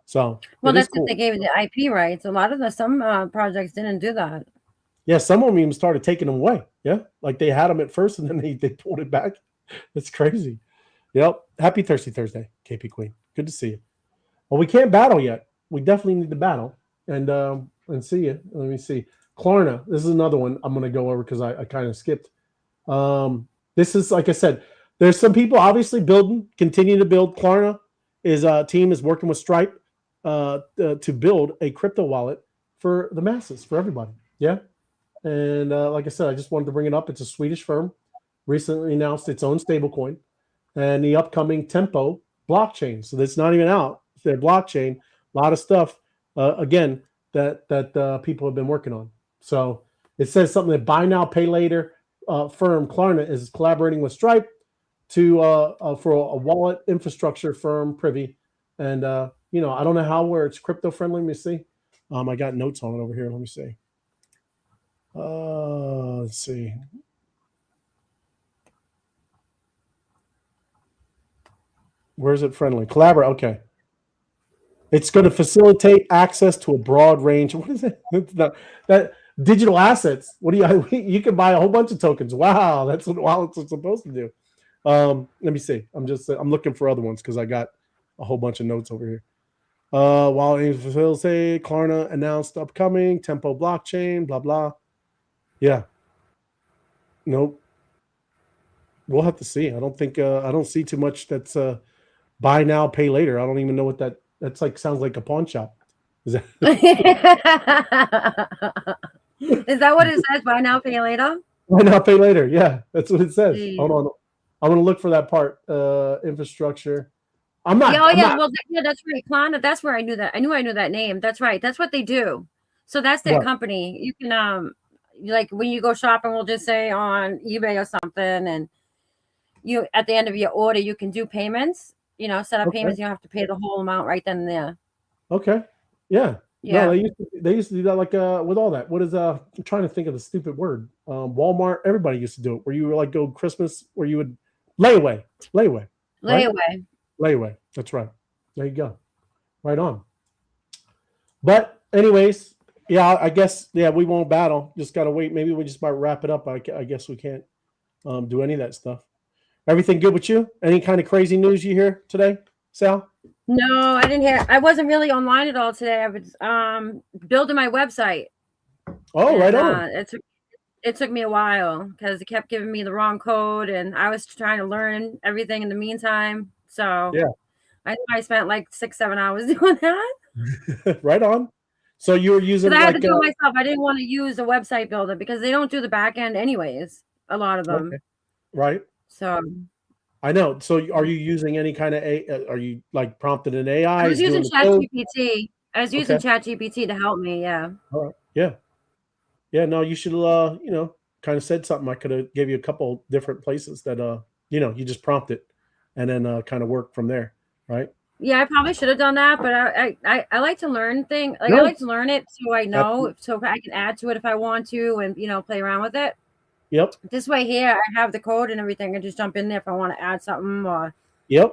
So well, it is that's cool. if they gave it the IP rights. A lot of some projects didn't do that. Yeah, some of them even started taking them away. Yeah, like they had them at first, and then they pulled it back. It's crazy. Yep. Happy Thirsty Thursday, KP Queen. Good to see you. Well, we can't battle yet. We definitely need to battle and see you. Let me see. Klarna. This is another one I'm going to go over because I kind of skipped. This is, like I said, there's some people obviously continue to build. Klarna team is working with Stripe to build a crypto wallet for the masses, for everybody. Yeah. And like I said, I just wanted to bring it up. It's a Swedish firm, recently announced its own stablecoin and the upcoming Tempo blockchain. So that's not even out. It's their blockchain. A lot of stuff, again, that people have been working on. So it says something that buy now, pay later firm Klarna is collaborating with Stripe for a wallet infrastructure firm, Privy. And, I don't know where it's crypto friendly. Let me see. I got notes on it over here. Let me see. Let's see. Where's it friendly? Collaborate. Okay. It's going to facilitate access to a broad range. What is it? That digital assets. What do you can buy a whole bunch of tokens. Wow, that's what wallets are supposed to do. Let me see. I'm looking for other ones because I got a whole bunch of notes over here. While facilitate, Klarna announced upcoming Tempo blockchain. Blah blah. Yeah. Nope. We'll have to see. I don't think I don't see too much that's buy now, pay later. I don't even know what that's like. Sounds like a pawn shop. Is that Is that what it says? Buy now, pay later? Buy now, pay later. Yeah, that's what it says. Jeez. Hold on. I'm gonna look for that part. Infrastructure. I'm not. Well, that's right. Klarna. That's where I knew that. I knew that name. That's right. That's what they do. So that's their company. You can like when you go shopping, we'll just say on eBay or something, and you at the end of your order, you can do payments. Set up payments. You don't have to pay the whole amount right then and there. Okay. Yeah. Yeah. No, they used to do that like with all that. What is I'm trying to think of the stupid word. Walmart. Everybody used to do it where you would like go Christmas where you would layaway. Right? Layaway. That's right. There you go. Right on. But anyways, yeah, I guess we won't battle. Just gotta wait. Maybe we just might wrap it up. I guess we can't do any of that stuff. Everything good with you? Any kind of crazy news you hear today, Sal? No, I didn't hear. I wasn't really online at all today. I was building my website. Oh, right on. It took me a while because it kept giving me the wrong code, and I was trying to learn everything in the meantime. So yeah, I spent like 6-7 hours doing that. Right on. So you were using I had like to do it myself. I didn't want to use a website builder because they don't do the back end anyways. A lot of them. Okay. Right. So I know. So are you using any kind of are you like prompted an AI? I was using ChatGPT. I was using Okay. ChatGPT to help me. Yeah. All right. Yeah. Yeah. No, you should kind of said something. I could have gave you a couple different places that you just prompt it and then kind of work from there. Right. Yeah, I probably should have done that, but I like to learn things. Like I like to learn it so I know, so I can add to it if I want to, and play around with it. Yep. This way here, I have the code and everything. I just jump in there if I want to add something or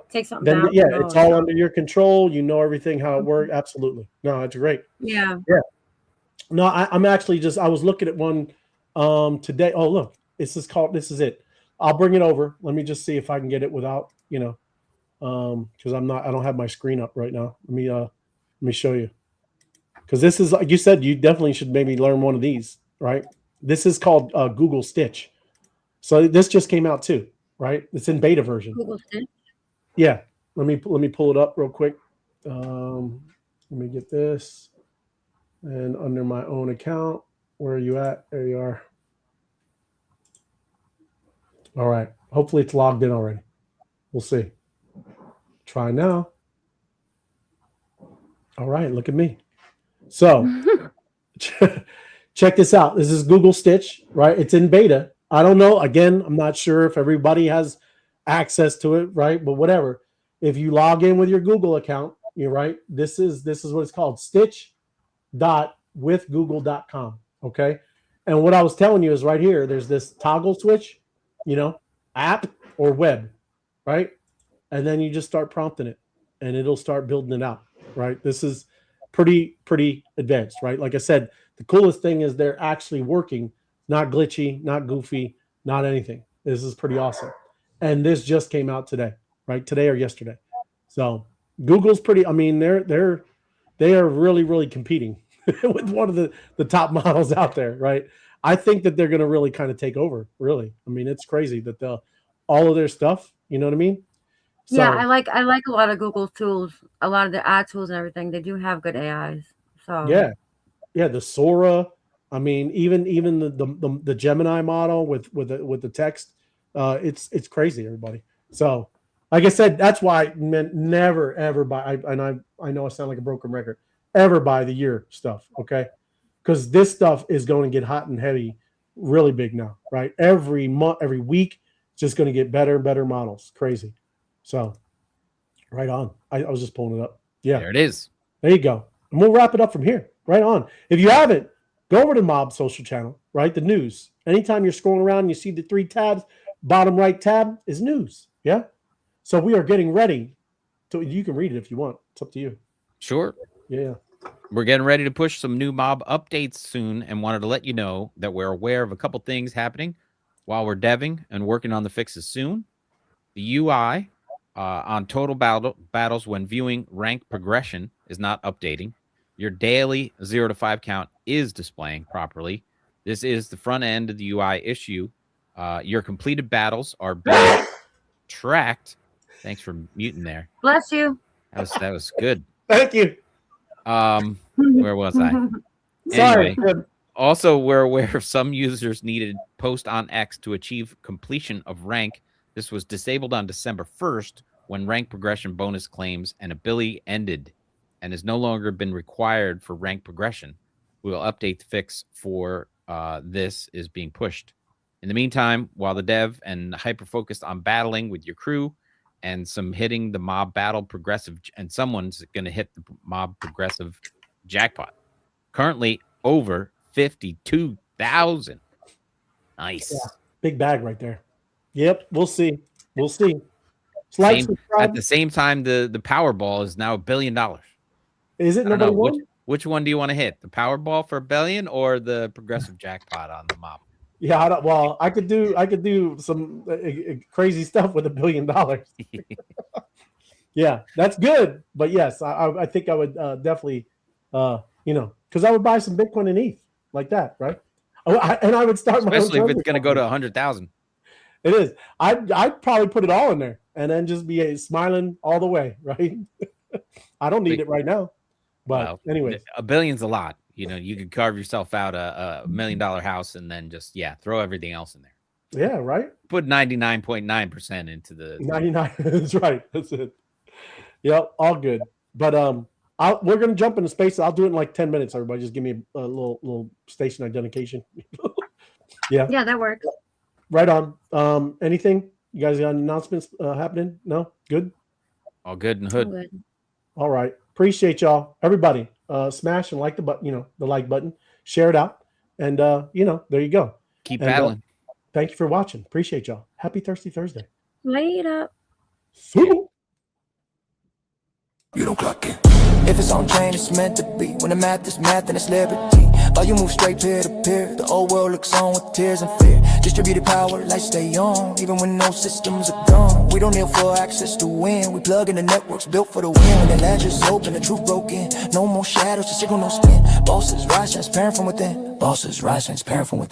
take something then, down. Yeah, it's all under your control. You know everything how it works. Absolutely. No, that's great. Yeah. Yeah. No, I'm actually I was looking at one today. Oh, look, this is it. I'll bring it over. Let me just see if I can get it without because I don't have my screen up right now. Let me show you. Because this is, like you said, you definitely should maybe learn one of these, right? This is called Google Stitch. So this just came out too, right? It's in beta version. Google Stitch. Yeah. Let me pull it up real quick. Let me get this. And under my own account, where are you at? There you are. All right. Hopefully it's logged in already. We'll see. Try now. All right, look at me. So check this out. This is Google Stitch, right? It's in beta. I don't know. Again, I'm not sure if everybody has access to it, right? But whatever. If you log in with your Google account, you're right. This is what it's called, stitch.withgoogle.com. Okay. And what I was telling you is right here, there's this toggle switch, app or web, right? And then you just start prompting it and it'll start building it out, right? This is pretty advanced, right? Like I said, the coolest thing is they're actually working, not glitchy, not goofy, not anything. This is pretty awesome. And this just came out today, right? Today or yesterday. So Google's pretty, I mean, they are really competing with one of the top models out there, right? I think that they're going to really kind of take over, really. I mean, it's crazy that all of their stuff, you know what I mean? So, yeah, I like a lot of Google tools, a lot of the ad tools and everything. They do have good AIs. So yeah, the Sora. I mean, even the Gemini model with the text, it's crazy, everybody. So, like I said, that's why I never ever buy. I know I sound like a broken record. Ever buy the year stuff, okay? Because this stuff is going to get hot and heavy, really big now, right? Every month, every week, it's just going to get better and better models. Crazy. So, right on. I was just pulling it up. Yeah. There it is. There you go. And we'll wrap it up from here. Right on. If you haven't, go over to Mob Social Channel, right? The news. Anytime you're scrolling around and you see the 3 tabs, bottom right tab is news. Yeah. So we are getting ready. You can read it if you want. It's up to you. Sure. Yeah. We're getting ready to push some new mob updates soon and wanted to let you know that we're aware of a couple things happening while we're deving and working on the fixes soon. The UI on total battles when viewing rank progression is not updating. Your daily 0 to 5 count is displaying properly. This is the front end of the UI issue. Your completed battles are being tracked. Thanks for muting there. Bless you. That was good. Thank you. Where was I? Sorry. Anyway, also, we're aware of some users needed post on X to achieve completion of rank. This was disabled on December 1st when rank progression bonus claims and ability ended and has no longer been required for rank progression. We will update the fix for this is being pushed. In the meantime, while the dev and hyper focused on battling with your crew and some hitting the mob battle progressive, and someone's going to hit the mob progressive jackpot. Currently over 52,000. Nice. Yeah, big bag right there. Yep, we'll see. At the same time, the Powerball is now $1 billion. Is it? Nobody won? Which one do you want to hit? The Powerball for $1 billion or the progressive jackpot on the mob? Yeah, well, I could do some crazy stuff with $1 billion. Yeah, that's good. But yes, I think I would definitely, because I would buy some Bitcoin and ETH like that, right? And I would start especially my if it's going to go to 100,000. It is. I'd probably put it all in there and then just be smiling all the way, right? I don't need it right now, but anyway, $1 billion's a lot. You could carve yourself out a $1 million house and then just throw everything else in there. Yeah, right. Put 99.9% into the 99. That's right. That's it. Yep, all good. But we're gonna jump into space. I'll do it in like 10 minutes. Everybody, just give me a little station identification. Yeah, that works. Right on. Anything? You guys got any announcements happening? No? Good? All good in the hood. All good. All right. Appreciate y'all. Everybody, smash and like the button, the like button. Share it out. And, there you go. Keep battling. Thank you for watching. Appreciate y'all. Happy Thirsty Thursday. Later. See you. You don't clock in. If it's on chain, it's meant to be. When the math is math, then it's liberty. Oh, you move straight peer to peer. The whole world looks on with tears and fear. Distributed power, lights stay on. Even when no systems are gone. We don't need for access to win. We plug in the networks built for the win. When the ledger's open, the truth broke in. No more shadows, the signal no spin. Bosses rise, transparent from within. Bosses rise, transparent from within.